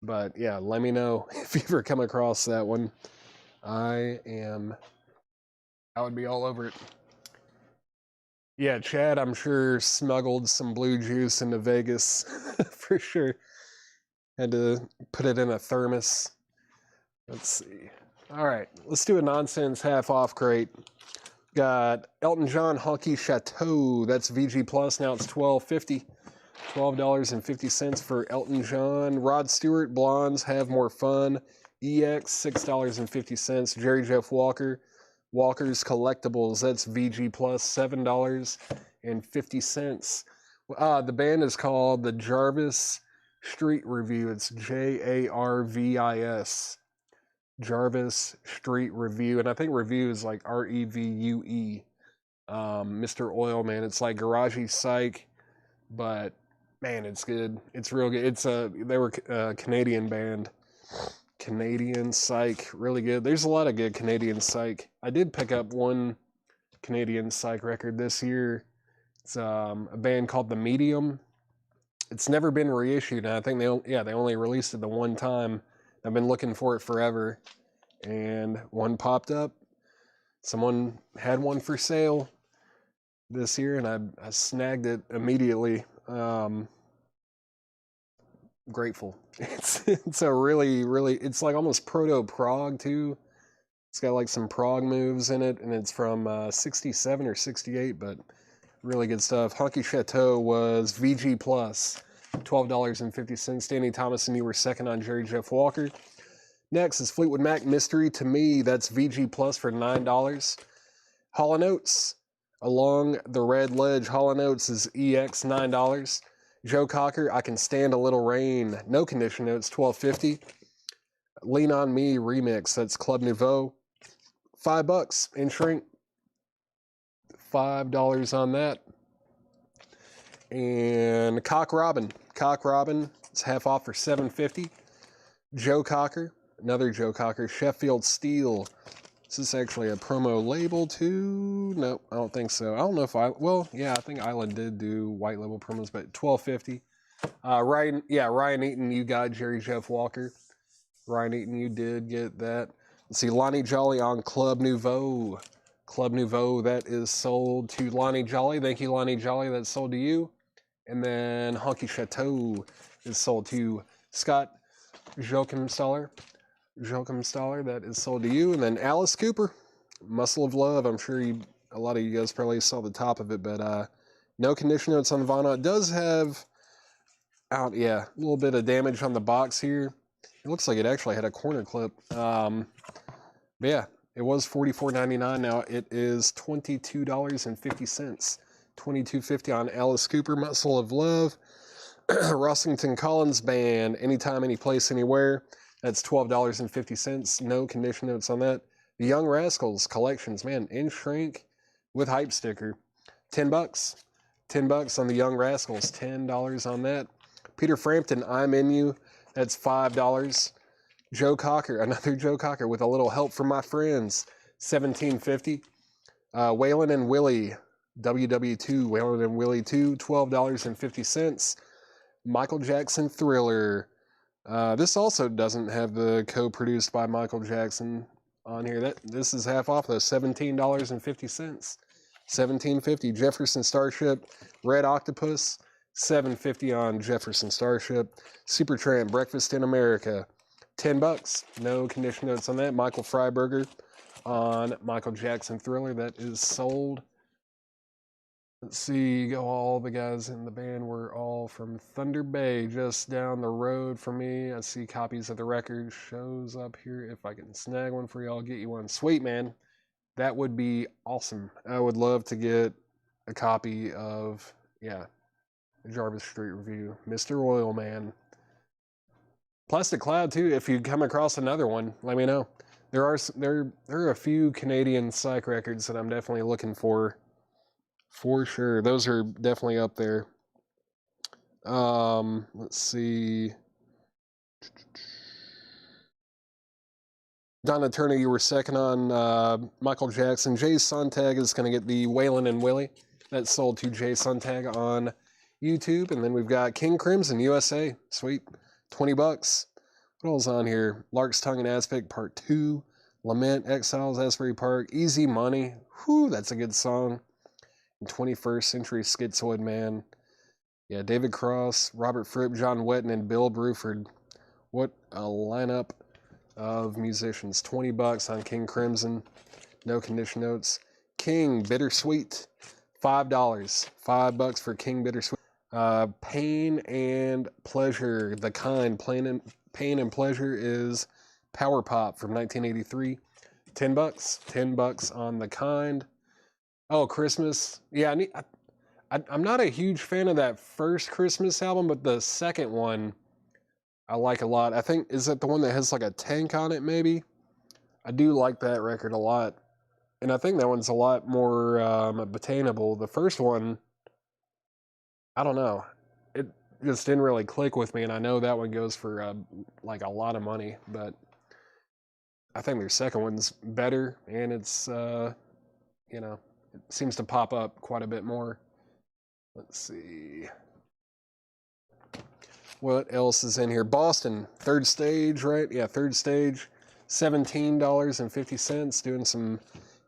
But yeah, let me know if you ever come across that one. I would be all over it. Yeah, Chad, I'm sure smuggled some blue juice into Vegas for sure. Had to put it in a thermos. Let's see. All right, let's do a nonsense half off crate. Got Elton John Honky Chateau. That's VG Plus. Now it's $12.50. $12.50 for Elton John. Rod Stewart Blondes Have More Fun. EX $6.50. Jerry Jeff Walker. Walker's Collectibles. That's VG Plus. $7.50. The band is called the Jarvis Street Review. It's Jarvis. Jarvis Street Review, and I think review is like REVUE. Mr. Oilman, it's like garagey psych, but man, it's good. It's real good. They were a Canadian band. Canadian psych, really good. There's a lot of good Canadian psych. I did pick up one Canadian psych record this year. It's a band called The Medium. It's never been reissued, and I think they only released it the one time. I've been looking for it forever, and one popped up. Someone had one for sale this year, and I snagged it immediately. Grateful. It's a really, it's like almost proto-prog too. It's got like some prog moves in it, and it's from 67 or 68, but really good stuff. Honky Chateau was VG Plus. $12.50. Danny Thomas and you were second on Jerry Jeff Walker. Next is Fleetwood Mac Mystery to Me. That's VG Plus for $9. Hall & Oates. Along the Red Ledge. Hall & Oates is EX $9. Joe Cocker, I Can Stand a Little Rain. No Condition Notes, $12.50. Lean on Me remix. That's Club Nouveau. $5 in shrink. $5 on that. And Cock Robin. Cock Robin. It's half off for $7.50. Joe Cocker. Another Joe Cocker. Sheffield Steel. Is this actually a promo label too? No, I don't think so. I don't know if I think Island did do white label promos, but $12.50. Ryan Eaton, you got Jerry Jeff Walker. Ryan Eaton, you did get that. Let's see, Lonnie Jolly on Club Nouveau. Club Nouveau, that is sold to Lonnie Jolly. Thank you, Lonnie Jolly. That's sold to you. And then Honky Chateau is sold to Scott Joachimstaller. That is sold to you. And then Alice Cooper, Muscle of Love. I'm sure a lot of you guys probably saw the top of it, but no condition notes on the vinyl. It does have a little bit of damage on the box here. It looks like it actually had a corner clip. But yeah, it was $44.99. Now it is $22.50. $22.50 on Alice Cooper, Muscle of Love. Rossington Collins Band, Anytime, Anyplace, Anywhere. That's $12.50. No condition notes on that. The Young Rascals Collections, man, in shrink with hype sticker. $10. $10 on the Young Rascals. $10 on that. Peter Frampton, I'm In You. That's $5. Joe Cocker, another Joe Cocker with a little help from my friends. $17.50. Waylon and Willie, WW2, Waylon and Willie 2, $12.50. Michael Jackson Thriller. This also doesn't have the co-produced by Michael Jackson on here. This is half off though, $17.50. $17.50. Jefferson Starship, Red Octopus, $7.50 on Jefferson Starship. Supertramp, Breakfast in America, $10. No condition notes on that. Michael Freiberger on Michael Jackson Thriller. That is sold. Let's see, all the guys in the band were all from Thunder Bay, just down the road from me. I see copies of the record shows up here. If I can snag one for you, I'll get you one. Sweet, man. That would be awesome. I would love to get a copy of, Jarvis Street Review. Mr. Oil Man. Plastic Cloud, too. If you come across another one, let me know. There are a few Canadian psych records that I'm definitely looking for sure. Those are definitely up there. Let's see. Donna Turner, you were second on Michael Jackson. Jay Sontag is going to get the Waylon and Willie. That's sold to Jay Sontag on YouTube. And then we've got King Crimson, USA. Sweet. $20. What else on here? Lark's Tongue and Aspic, Part 2. Lament, Exiles, Asbury Park. Easy Money. Whew, that's a good song. 21st Century Schizoid Man. Yeah, David Cross, Robert Fripp, John Wetton, and Bill Bruford. What a lineup of musicians. $20 on King Crimson. No condition notes. King Bittersweet. $5. $5 for King Bittersweet. Pain and Pleasure. The Kind. Pain and Pleasure is Power Pop from 1983. $10. $10 on The Kind. Oh, Christmas. Yeah, I'm not a huge fan of that first Christmas album, but the second one I like a lot. I think, is that the one that has like a tank on it, maybe? I do like that record a lot. And I think that one's a lot more attainable. The first one, I don't know. It just didn't really click with me, and I know that one goes for like a lot of money, but I think their second one's better, and it's, it seems to pop up quite a bit more. Let's see. What else is in here? Boston, Third Stage, right? Yeah, Third Stage. $17.50. Doing some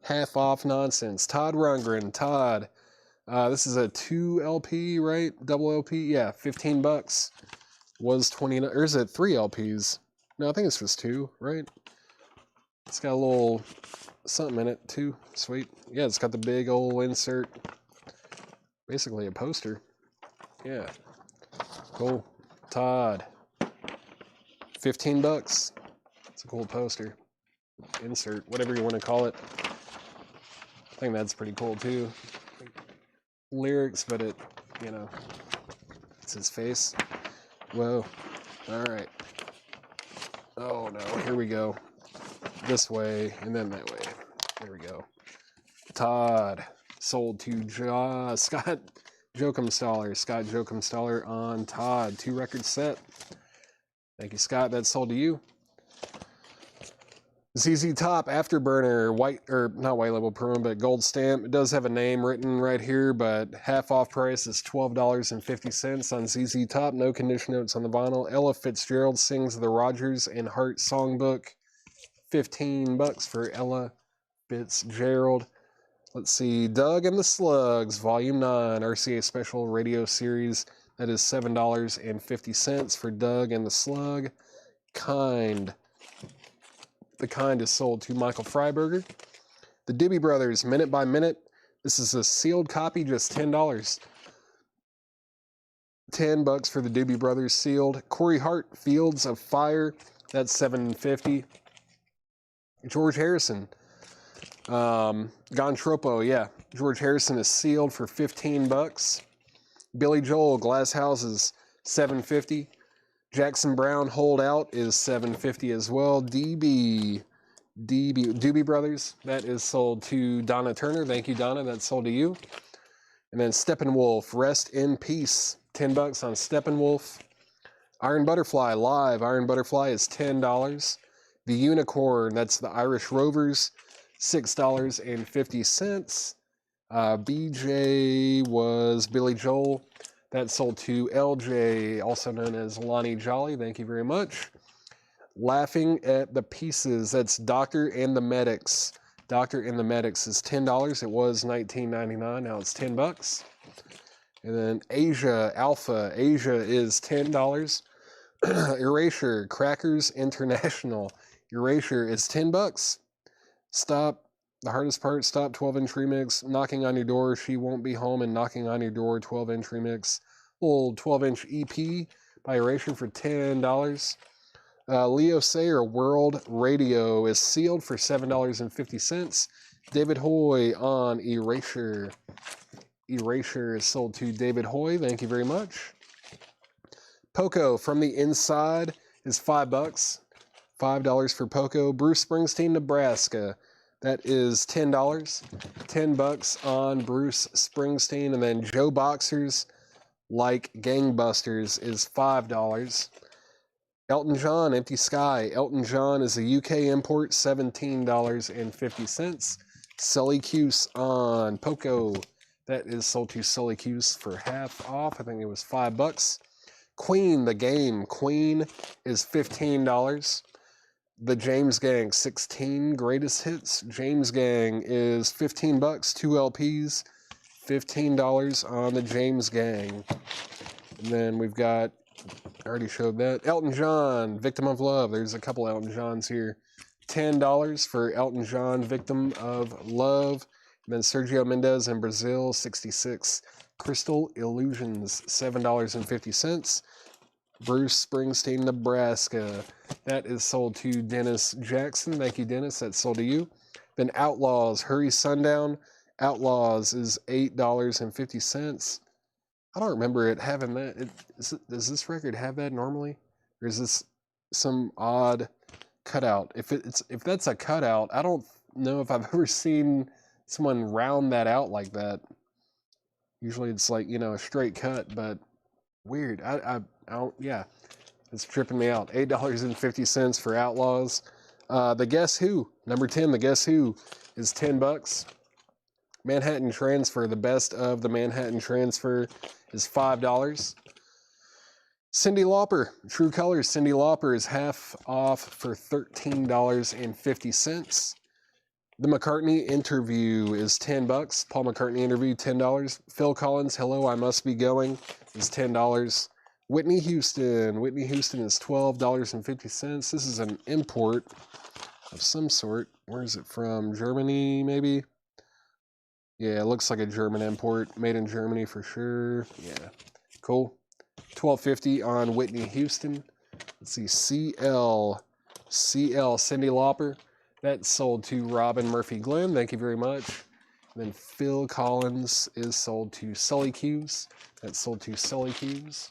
half-off nonsense. Todd Rundgren. Todd. This is a 2 LP, right? Double LP? Yeah, $15. Was 29. Or is it 3 LPs? No, I think it's just 2, right? It's got a little something in it, too. Sweet. Yeah, it's got the big old insert. Basically a poster. Yeah. Cool. Todd. $15. It's a cool poster. Insert, whatever you want to call it. I think that's pretty cool, too. Lyrics, but it, it's his face. Whoa. All right. Oh no, here we go. This way and then that way. There we go. Todd sold to Scott Jokumstaller on Todd. 2 record set. Thank you, Scott. That's sold to you. ZZ Top Afterburner, not white label promo, but gold stamp. It does have a name written right here, but half off price is $12.50 on ZZ Top. No condition notes on the vinyl. Ella Fitzgerald sings the Rodgers and Hart songbook. $15 for Ella Fitzgerald. Let's see, Doug and the Slugs, Volume 9, RCA Special Radio Series. That is $7.50 for Doug and the Slug. The Kind is sold to Michael Freiberger. The Doobie Brothers, Minute by Minute. This is a sealed copy, just $10. $10 for the Doobie Brothers sealed. Corey Hart, Fields of Fire. That's $7.50. George Harrison. Gontropo, yeah. George Harrison is sealed for $15. Billy Joel, Glass Houses, $7.50. Jackson Brown, Hold Out is $7.50 as well. Doobie Brothers, that is sold to Donna Turner. Thank you, Donna. That's sold to you. And then Steppenwolf, Rest in Peace, $10 on Steppenwolf. Iron Butterfly, live. Iron Butterfly is $10. The Unicorn, that's the Irish Rovers, $6.50. BJ was Billy Joel. That sold to LJ, also known as Lonnie Jolly. Thank you very much. Laughing at the Pieces. That's Doctor and the Medics. Doctor and the Medics is $10. It was $19.99. Now it's $10. And then Asia Alpha. Asia is $10. Erasure Crackers International. Erasure is $10. Stop. The Hardest Part, Stop 12-inch remix, Knocking on Your Door, She Won't Be Home, and Knocking on Your Door 12-inch remix. Old 12-inch EP by Erasure for $10. Leo Sayer, World Radio is sealed for $7.50. David Hoy on Erasure. Erasure is sold to David Hoy. Thank you very much. Poco, From the Inside is $5. $5 for Poco. Bruce Springsteen, Nebraska. That is $10. $10 on Bruce Springsteen. And then Joe Boxers, Like Gangbusters, is $5. Elton John, Empty Sky. Elton John is a UK import, $17.50. Sully Cuse on Poco. That is sold to Sully Cuse for half off. I think it was $5. Queen, The Game. Queen is $15. The James Gang, 16 greatest hits. James Gang is $15, 2 LPs, $15 on the James Gang. And then we've got, I already showed that, Elton John, Victim of Love. There's a couple Elton Johns here. $10 for Elton John, Victim of Love. And then Sergio Mendes in Brazil, 66. Crystal Illusions, $7.50. Bruce Springsteen, Nebraska. That is sold to Dennis Jackson. Thank you, Dennis. That's sold to you. Then Outlaws, Hurry Sundown. Outlaws is $8.50. I don't remember it having that. Does this record have that normally? Or is this some odd cutout? If that's a cutout, I don't know if I've ever seen someone round that out like that. Usually it's like, a straight cut, but weird. Yeah, it's tripping me out. $8.50 for Outlaws. The Guess Who, number 10, The Guess Who is $10. Manhattan Transfer, the best of the Manhattan Transfer is $5. Cyndi Lauper, True Colors, Cyndi Lauper is half off for $13.50. The McCartney Interview is $10. Paul McCartney Interview, $10. Phil Collins, Hello, I Must Be Going is $10. Whitney Houston is $12.50. This is an import of some sort. Where is it from? Germany, maybe? Yeah, it looks like a German import. Made in Germany for sure. Yeah, cool. $12.50 on Whitney Houston. Let's see, CL, Cyndi Lauper. That's sold to Robin Murphy Glenn. Thank you very much. And then Phil Collins is sold to Sully Cuse. That's sold to Sully Cuse.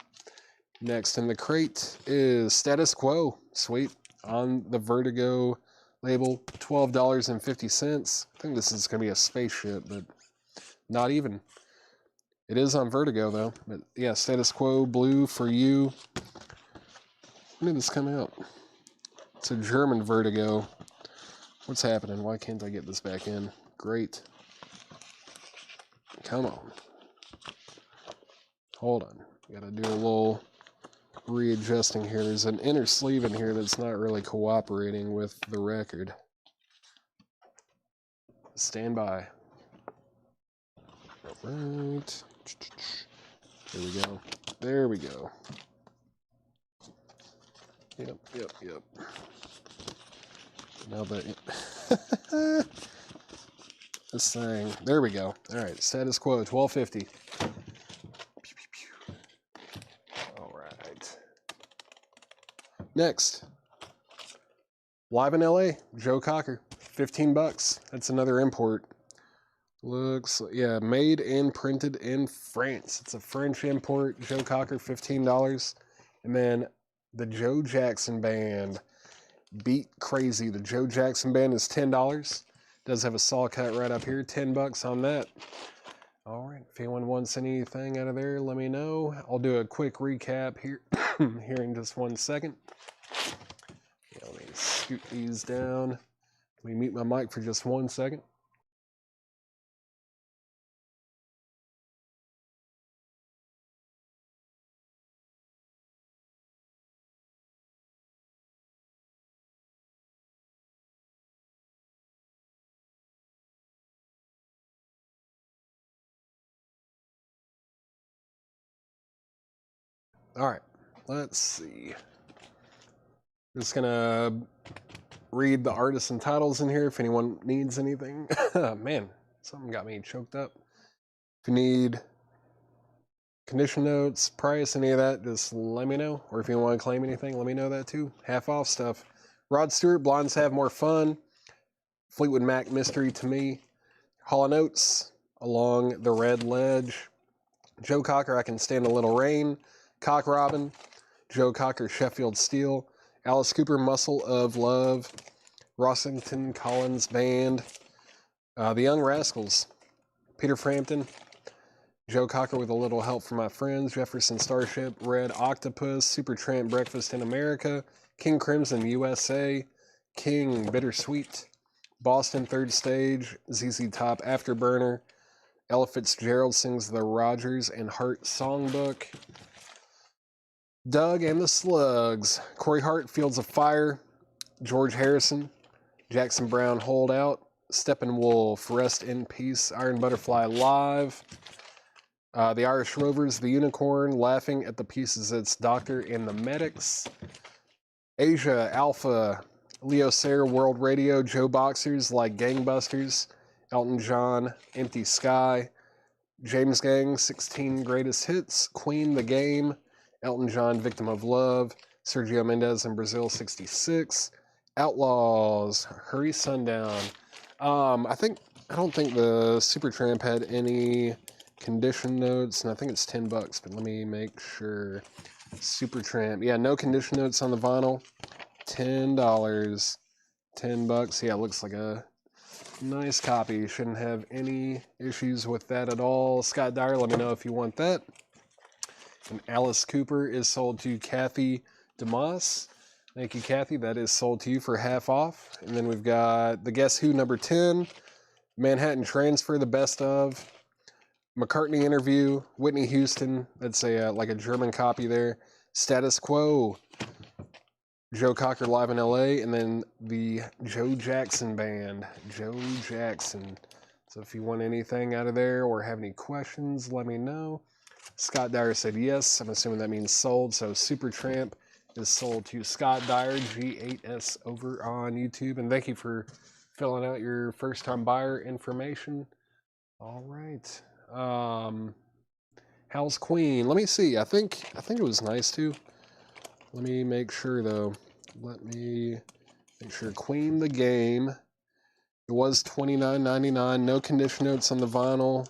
Next in the crate is Status Quo. Sweet. on the Vertigo label, $12.50. I think this is going to be a spaceship, but not even. It is on Vertigo, though. But yeah, Status Quo Blue for You. When did this come out? It's a German Vertigo. What's happening? Why can't I get this back in? Great. Come on. Hold on. Gotta do a little readjusting here. There's an inner sleeve in here that's not really cooperating with the record. Stand by. All right. There we go. There we go. Yep. Now that this thing, there we go. All right, Status Quo, $12.50. All right. Next, live in LA, Joe Cocker, $15. That's another import. Looks, yeah, made and printed in France. It's a French import. Joe Cocker, $15. And then the Joe Jackson Band, Beat Crazy. The Joe Jackson Band is $10. Does have a saw cut right up here, $10 on that. All right, if anyone wants anything out of there, let me know. I'll do a quick recap here, here in just 1 second. Yeah, let me scoot these down. Let me mute my mic for just 1 second. All right, let's see. Just gonna read the artists and titles in here if anyone needs anything. Man, something got me choked up. If you need condition notes, price, any of that, just let me know. Or if you want to claim anything, let me know that too. Half off stuff. Rod Stewart, Blondes Have More Fun. Fleetwood Mac, Mystery to Me. Hall & Oates, Along the Red Ledge. Joe Cocker, I Can Stand a Little Rain. Cock Robin. Joe Cocker, Sheffield Steel. Alice Cooper, Muscle of Love. Rossington Collins Band. The Young Rascals. Peter Frampton. Joe Cocker with a Little Help from My Friends. Jefferson Starship. Red Octopus. Supertramp Breakfast in America. King Crimson USA. King Bittersweet. Boston Third Stage. ZZ Top Afterburner. Ella Fitzgerald sings the Rogers and Hart Songbook. Doug and the Slugs. Corey Hart, Fields of Fire. George Harrison. Jackson Browne, Hold Out. Steppenwolf, Rest in Peace. Iron Butterfly Live. The Irish Rovers, The Unicorn, Laughing at the Pieces It's Doctor and the Medics. Asia, Alpha. Leo Sayer, World Radio. Joe Boxers, Like Gangbusters. Elton John, Empty Sky. James Gang, 16 Greatest Hits. Queen, The Game. Elton John, Victim of Love. Sergio Mendes in Brazil, 66. Outlaws, Hurry Sundown. I don't think the Supertramp had any condition notes, and I think it's $10, but let me make sure. Supertramp, yeah, no condition notes on the vinyl. $10. $10. Yeah, it looks like a nice copy. Shouldn't have any issues with that at all. Scott Dyer, let me know if you want that. And Alice Cooper is sold to Kathy DeMoss. Thank you, Kathy. That is sold to you for half off. And then we've got the Guess Who number 10, Manhattan Transfer, the best of, McCartney Interview, Whitney Houston. That's a like a German copy there. Status Quo, Joe Cocker Live in LA, and then the Joe Jackson Band, Joe Jackson. So if you want anything out of there or have any questions, let me know. Scott Dyer said yes. I'm assuming that means sold. So Supertramp is sold to Scott Dyer, G8S, over on YouTube. And thank you for filling out your first-time buyer information. All right. How's Queen? Let me see. I think it was nice too. Let me make sure though. Let me make sure. Queen the Game. It was $29.99. No condition notes on the vinyl.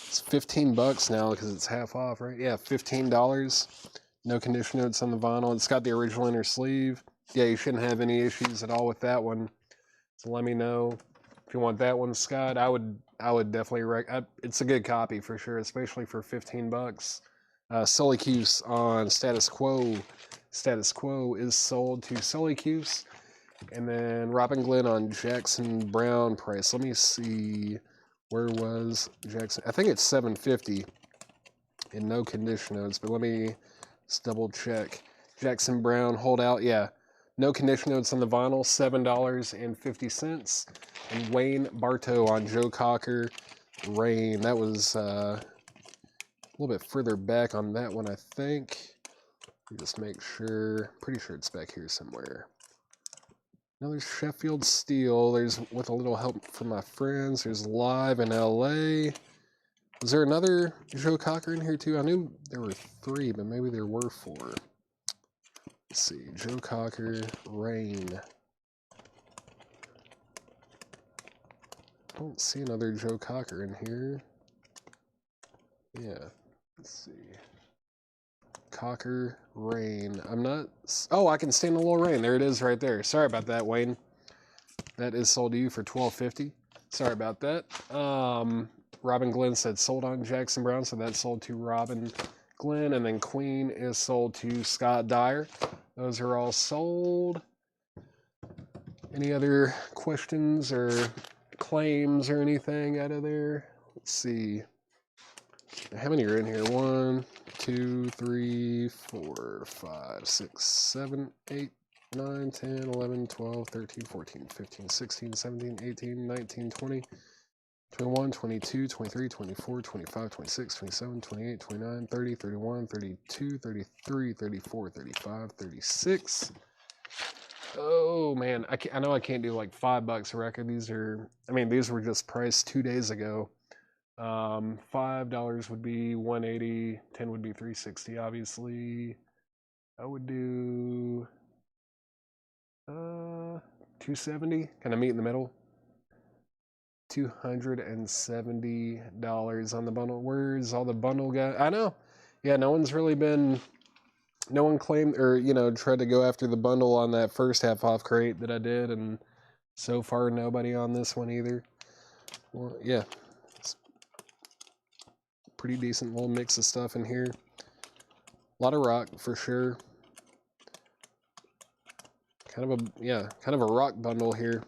It's $15 now because it's half off, right? Yeah, $15. No condition notes on the vinyl. It's got the original inner sleeve. yeah, you shouldn't have any issues at all with that one. So let me know if you want that one, Scott. I would definitely it's a good copy for sure, especially for $15. Solicuse on Status Quo. Status Quo is sold to Solicuse. And then Robin Glenn on Jackson Brown price. Let me see. Where was Jackson? I think it's $7.50 in no condition notes, but let me just double check. Jackson Brown holdout, yeah. No condition notes on the vinyl, $7.50. And Wayne Bartow on Joe Cocker Rain. That was a little bit further back on that one, I think. Let me just make sure. Pretty sure it's back here somewhere. Another Sheffield Steel. There's, with a little help from my friends, there's Live in LA. Was there another Joe Cocker in here too? I knew there were 3, but maybe there were 4. Let's see. Joe Cocker, Rain. I don't see another Joe Cocker in here. Yeah. Let's see. Cocker, Rain. I'm not... Oh, I can stand a little rain. There it is right there. Sorry about that, Wayne. That is sold to you for $12.50. Sorry about that. Robin Glenn said sold on Jackson Brown, so that's sold to Robin Glenn. And then Queen is sold to Scott Dyer. Those are all sold. Any other questions or claims or anything out of there? Let's see. How many are in here? 1, 2, 3, 4, 5, 6, 7, 8, 9, 10, 11, 12, 13, 14, 15, 16, 17, 18, 19, 20, 21, 22, 23, 24, 25, 26, 27, 28, 29, 30, 31, 32, 33, 34, 35, 36. Oh man, I know I can't do like $5 a record. These were just priced 2 days ago. $5 would be $180, 10 would be $360, obviously. I would do $270, kind of meet in the middle. $270 on the bundle. Where's all the bundle guys? I know. Yeah, no one claimed or, tried to go after the bundle on that first half off crate that I did, and so far nobody on this one either. Well, yeah. It's pretty decent little mix of stuff in here. A lot of rock for sure. Kind of a rock bundle here.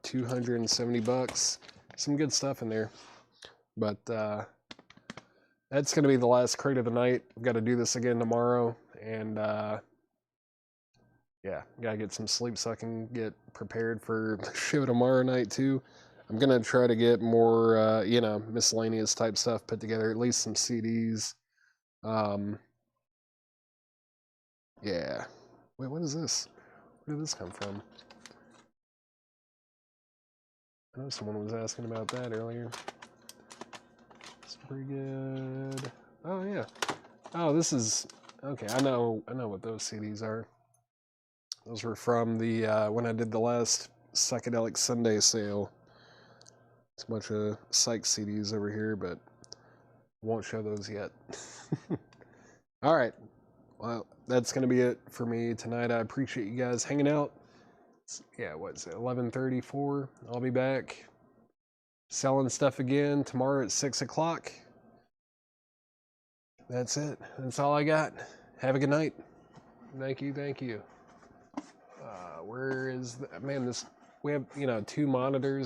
$270. Some good stuff in there. But that's going to be the last crate of the night. I've got to do this again tomorrow. And yeah, got to get some sleep so I can get prepared for the show tomorrow night too. I'm going to try to get more, miscellaneous type stuff put together, at least some CDs. Yeah. Wait, what is this? Where did this come from? I know someone was asking about that earlier. It's pretty good. Oh, yeah. Oh, this is... Okay, I know what those CDs are. Those were from the, when I did the last Psychedelic Sunday sale. It's a bunch of psych CDs over here, but won't show those yet. All right. Well, that's going to be it for me tonight. I appreciate you guys hanging out. Yeah, what's it, 11:34? I'll be back selling stuff again tomorrow at 6 o'clock. That's it. That's all I got. Have a good night. Thank you. Where is we have 2 monitors